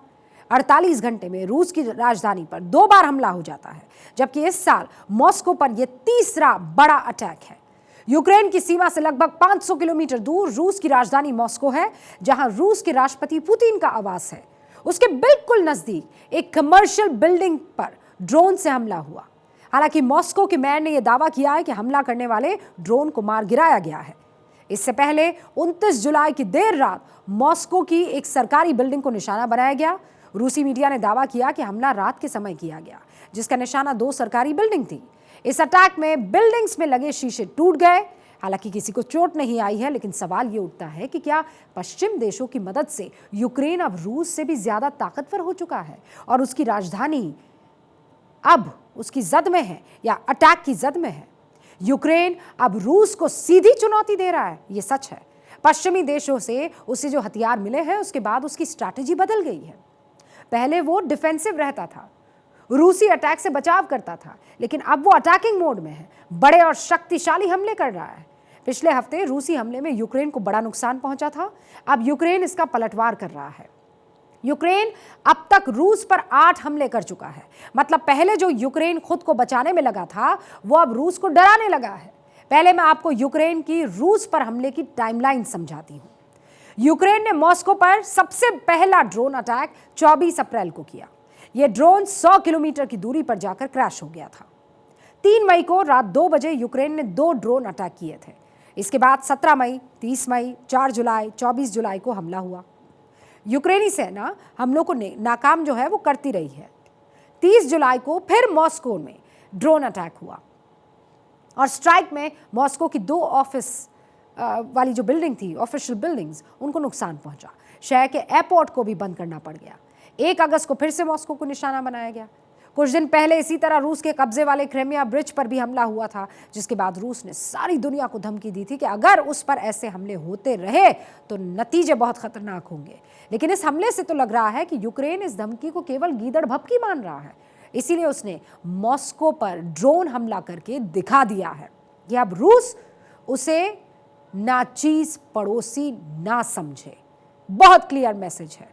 48 घंटे में रूस की राजधानी पर 2 बार हमला हो जाता है, जबकि इस साल मॉस्को पर यह तीसरा बड़ा अटैक है। यूक्रेन की सीमा से लगभग 500 किलोमीटर दूर रूस की राजधानी मॉस्को है, जहां रूस के राष्ट्रपति पुतिन का आवास है। उसके बिल्कुल नजदीक एक कमर्शियल बिल्डिंग पर ड्रोन से हमला हुआ। हालांकि मॉस्को के मेयर ने यह दावा किया है कि हमला करने वाले ड्रोन को मार गिराया गया है। इससे पहले 29 जुलाई की देर रात मॉस्को की एक सरकारी बिल्डिंग को निशाना बनाया गया। रूसी मीडिया ने दावा किया कि हमला रात के समय किया गया, जिसका निशाना 2 सरकारी बिल्डिंग थी। इस अटैक में बिल्डिंग्स में लगे शीशे टूट गए। हालांकि किसी को चोट नहीं आई है, लेकिन सवाल ये उठता है कि क्या पश्चिम देशों की मदद से यूक्रेन अब रूस से भी ज्यादा ताकतवर हो चुका है और उसकी राजधानी अब उसकी जद में है या अटैक की जद में है? यूक्रेन अब रूस को सीधी चुनौती दे रहा है, ये सच है। पश्चिमी देशों से उसे जो हथियार मिले हैं उसके बाद उसकी स्ट्रैटेजी बदल गई है। पहले वो डिफेंसिव रहता था, रूसी अटैक से बचाव करता था, लेकिन अब वो अटैकिंग मोड में है, बड़े और शक्तिशाली हमले कर रहा है। पिछले हफ्ते रूसी हमले में यूक्रेन को बड़ा नुकसान पहुंचा था, अब यूक्रेन इसका पलटवार कर रहा है। यूक्रेन अब तक रूस पर 8 हमले कर चुका है। मतलब पहले जो यूक्रेन खुद को बचाने में लगा था, वो अब रूस को डराने लगा है। पहले मैं आपको यूक्रेन की रूस पर हमले की टाइमलाइन समझाती हूं। यूक्रेन ने मॉस्को पर सबसे पहला ड्रोन अटैक 24 अप्रैल को किया। यह ड्रोन 100 किलोमीटर की दूरी पर जाकर क्रैश हो गया था। 3 मई को रात 2 बजे यूक्रेन ने 2 ड्रोन अटैक किए थे। इसके बाद 17 मई, 30 मई, 4 जुलाई, 24 जुलाई को हमला हुआ। यूक्रेनी सेना हमलों को नाकाम जो है वो करती रही है। 30 जुलाई को फिर मॉस्को में ड्रोन अटैक हुआ और स्ट्राइक में मॉस्को की 2 ऑफिस वाली जो बिल्डिंग थी, ऑफिशियल बिल्डिंग्स, उनको नुकसान पहुंचा। शहर के एयरपोर्ट को भी बंद करना पड़ गया। 1 अगस्त को फिर से मॉस्को को निशाना बनाया गया। कुछ दिन पहले इसी तरह रूस के कब्जे वाले क्रिमिया ब्रिज पर भी हमला हुआ था, जिसके बाद रूस ने सारी दुनिया को धमकी दी थी कि अगर उस पर ऐसे हमले होते रहे तो नतीजे बहुत खतरनाक होंगे। लेकिन इस हमले से तो लग रहा है कि यूक्रेन इस धमकी को केवल गीदड़ भभकी मान रहा है, इसीलिए उसने मॉस्को पर ड्रोन हमला करके दिखा दिया है कि अब रूस उसे नाचीज पड़ोसी ना समझे। बहुत क्लियर मैसेज है।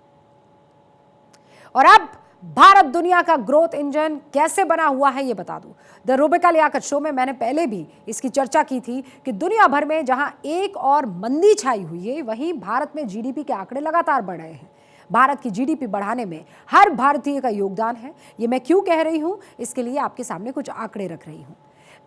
और अब भारत दुनिया का ग्रोथ इंजन कैसे बना हुआ है ये बता दूं। द रूबिका लियाकत शो में मैंने पहले भी इसकी चर्चा की थी कि दुनिया भर में जहां एक और मंदी छाई हुई है, वहीं भारत में जीडीपी के आंकड़े लगातार बढ़ रहे हैं। भारत की जीडीपी बढ़ाने में हर भारतीय का योगदान है। ये मैं क्यों कह रही हूं, इसके लिए आपके सामने कुछ आंकड़े रख रही हूं।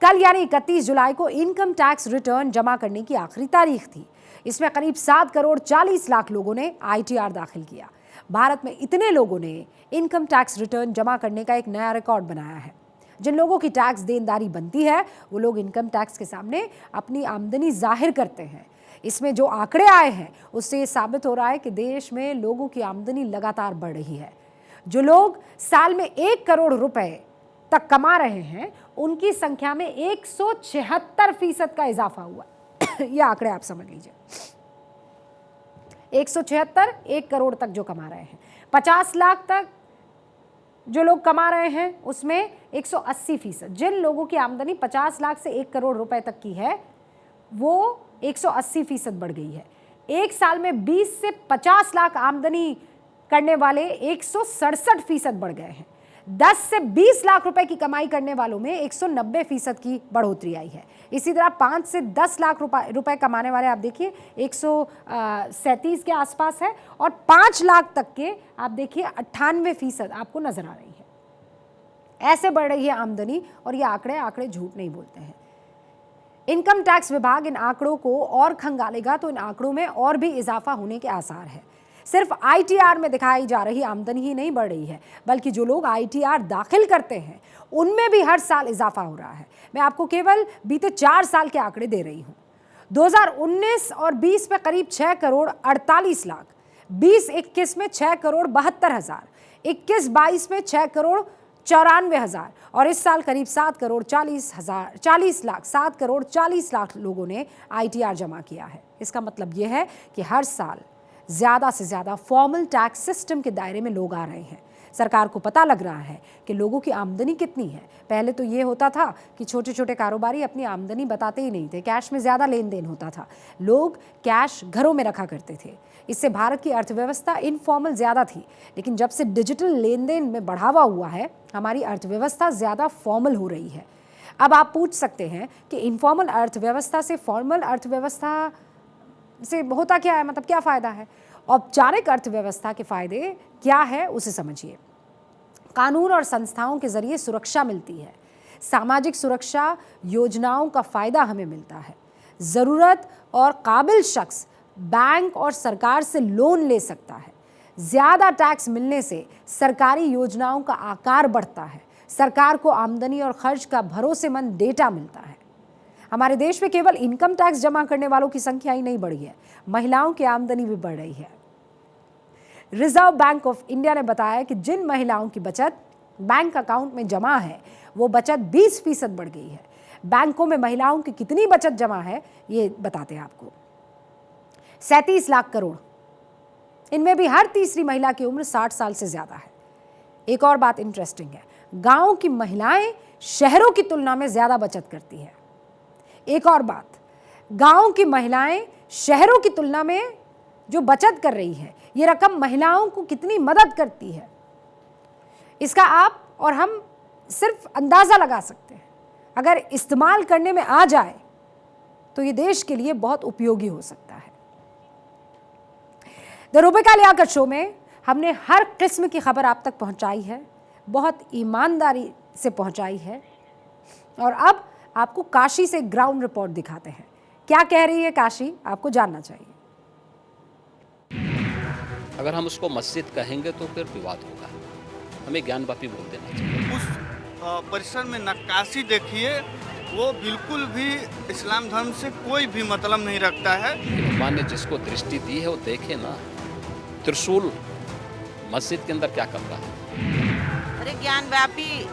कल यानी 31 जुलाई को इनकम टैक्स रिटर्न जमा करने की आखिरी तारीख थी। इसमें करीब 7 करोड़ 40 लाख लोगों ने ITR दाखिल किया। भारत में इतने लोगों ने इनकम टैक्स रिटर्न जमा करने का एक नया रिकॉर्ड बनाया है। जिन लोगों की टैक्स देनदारी बनती है वो लोग इनकम टैक्स के सामने अपनी आमदनी जाहिर करते हैं। इसमें जो आंकड़े आए हैं उससे ये साबित हो रहा है कि देश में लोगों की आमदनी लगातार बढ़ रही है। जो लोग साल में 1 करोड़ रुपए तक कमा रहे हैं उनकी संख्या में 176% का इजाफा हुआ। ये आंकड़े आप समझ लीजिए। 176, 1 करोड़ तक जो कमा रहे हैं। 50 लाख तक जो लोग कमा रहे हैं उसमें 180%। जिन लोगों की आमदनी 50 लाख से 1 करोड़ रुपए तक की है वो 180% बढ़ गई है। एक साल में 20 से 50 लाख आमदनी करने वाले 167% बढ़ गए हैं। 10 से 20 लाख रुपए की कमाई करने वालों में 190% की बढ़ोतरी आई है। इसी तरह 5 से 10 लाख रुपए कमाने वाले आप देखिए 137 के आसपास है, और 5 लाख तक के आप देखिए 98% आपको नजर आ रही है। ऐसे बढ़ रही है आमदनी, और ये आंकड़े झूठ नहीं बोलते हैं। इनकम टैक्स विभाग इन आंकड़ों को और खंगालेगा तो इन आंकड़ों में और भी इजाफा होने के आसार है। सिर्फ ITR में दिखाई जा रही आमदनी ही नहीं बढ़ रही है, बल्कि जो लोग ITR दाखिल करते हैं उनमें भी हर साल इजाफा हो रहा है। मैं आपको केवल बीते 4 साल के आंकड़े दे रही हूं। 2019 और 20 में करीब 6 करोड़ 48 लाख, 20-21 में 6 करोड़ 72 हजार, 21-22 में 6 करोड़ 94 हजार, और इस साल करीब 7 करोड़ 40 लाख लोगों ने ITR जमा किया है। इसका मतलब यह है कि हर साल ज़्यादा से ज़्यादा फॉर्मल टैक्स सिस्टम के दायरे में लोग आ रहे हैं। सरकार को पता लग रहा है कि लोगों की आमदनी कितनी है। पहले तो ये होता था कि छोटे छोटे कारोबारी अपनी आमदनी बताते ही नहीं थे, कैश में ज़्यादा लेन देन होता था, लोग कैश घरों में रखा करते थे। इससे भारत की अर्थव्यवस्था इनफॉर्मल ज़्यादा थी, लेकिन जब से डिजिटल लेन देन में बढ़ावा हुआ है हमारी अर्थव्यवस्था ज़्यादा फॉर्मल हो रही है। अब आप पूछ सकते हैं कि इनफॉर्मल अर्थव्यवस्था से फॉर्मल अर्थव्यवस्था से होता क्या है, मतलब क्या फ़ायदा है। औपचारिक अर्थव्यवस्था के फ़ायदे क्या है उसे समझिए। कानून और संस्थाओं के जरिए सुरक्षा मिलती है, सामाजिक सुरक्षा योजनाओं का फ़ायदा हमें मिलता है, ज़रूरत और काबिल शख्स बैंक और सरकार से लोन ले सकता है, ज़्यादा टैक्स मिलने से सरकारी योजनाओं का आकार बढ़ता है, सरकार को आमदनी और खर्च का भरोसेमंद डेटा मिलता है। हमारे देश में केवल इनकम टैक्स जमा करने वालों की संख्या ही नहीं बढ़ी है, महिलाओं की आमदनी भी बढ़ रही है। रिजर्व बैंक ऑफ इंडिया ने बताया कि जिन महिलाओं की बचत बैंक अकाउंट में जमा है वो बचत 20% बढ़ गई है। बैंकों में महिलाओं की कितनी बचत जमा है ये बताते हैं आपको। 37 लाख करोड़, इनमें भी हर तीसरी महिला की उम्र 60 साल से ज्यादा है। एक और बात इंटरेस्टिंग है, गांव की महिलाएं शहरों की तुलना में ज्यादा बचत करती है। एक और बात, गांव की महिलाएं शहरों की तुलना में जो बचत कर रही है, ये रकम महिलाओं को कितनी मदद करती है इसका आप और हम सिर्फ अंदाजा लगा सकते हैं। अगर इस्तेमाल करने में आ जाए तो ये देश के लिए बहुत उपयोगी हो सकता है। द रूबिका लियाकत शो में हमने हर किस्म की खबर आप तक पहुंचाई है, बहुत ईमानदारी से पहुंचाई है, और अब आपको काशी से ग्राउंड रिपोर्ट दिखाते हैं। क्या कह रही है काशी, आपको जानना चाहिए। अगर हम उसको मस्जिद कहेंगे तो फिर विवाद होगा, हमें ज्ञानवापी बोल देना चाहिए। उस परिसर में नक्काशी देखिए, वो बिल्कुल भी इस्लाम धर्म से कोई भी मतलब नहीं रखता है। भगवान ने जिसको दृष्टि दी है वो देखे ना, त्रिशूल मस्जिद के अंदर क्या कर रहा है। अरे अरे ज्ञान व्यापी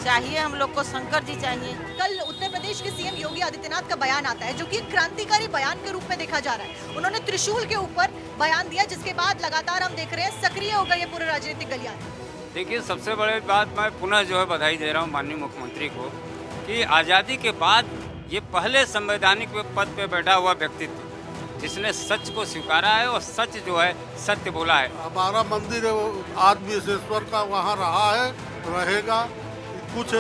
चाहिए हम लोग को, शंकर जी चाहिए। कल उत्तर प्रदेश के सीएम योगी आदित्यनाथ का बयान आता है जो कि एक क्रांतिकारी बयान के रूप में देखा जा रहा है। उन्होंने त्रिशूल के ऊपर बयान दिया, जिसके बाद लगातार हम देख रहे हैं सक्रिय हो गए ये पूरे राजनीतिक गलियारे। देखिए, सबसे बड़ी बात मैं पुनः जो है बधाई दे रहा हूँ माननीय मुख्यमंत्री को कि आज़ादी के बाद ये पहले संवैधानिक पद पे बैठा हुआ व्यक्तित्व जिसने सच को स्वीकारा है और सच जो है सत्य बोला है। हमारा मंदिर आज विश्वेश्वर का वहाँ रहा है, रहेगा। कुछ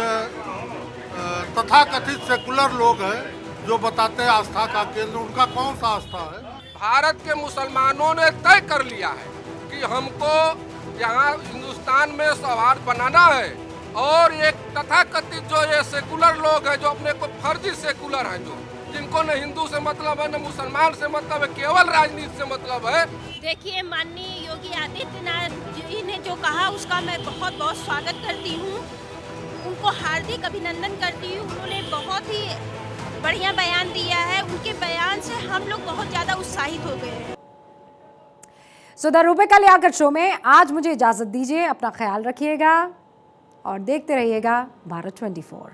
तथाकथित सेकुलर लोग हैं जो बताते हैं आस्था का केंद्र उनका कौन सा आस्था है। भारत के मुसलमानों ने तय कर लिया है कि हमको यहाँ हिंदुस्तान में सौहार्द बनाना है, और एक तथाकथित जो ये सेकुलर लोग हैं जो अपने को फर्जी सेकुलर हैं, जो जिनको न हिंदू से मतलब है न मुसलमान से मतलब है, केवल राजनीति से मतलब है। देखिए, माननीय योगी आदित्यनाथ जी ने जो कहा उसका मैं बहुत बहुत स्वागत करती हूँ, उनको हार्दिक अभिनंदन करती हूँ। उन्होंने बहुत ही बढ़िया बयान दिया है, उनके बयान से हम लोग बहुत ज़्यादा उत्साहित हो गए हैं। द रूपिका लियाकत शो में आज मुझे इजाज़त दीजिए। अपना ख्याल रखिएगा और देखते रहिएगा भारत 24।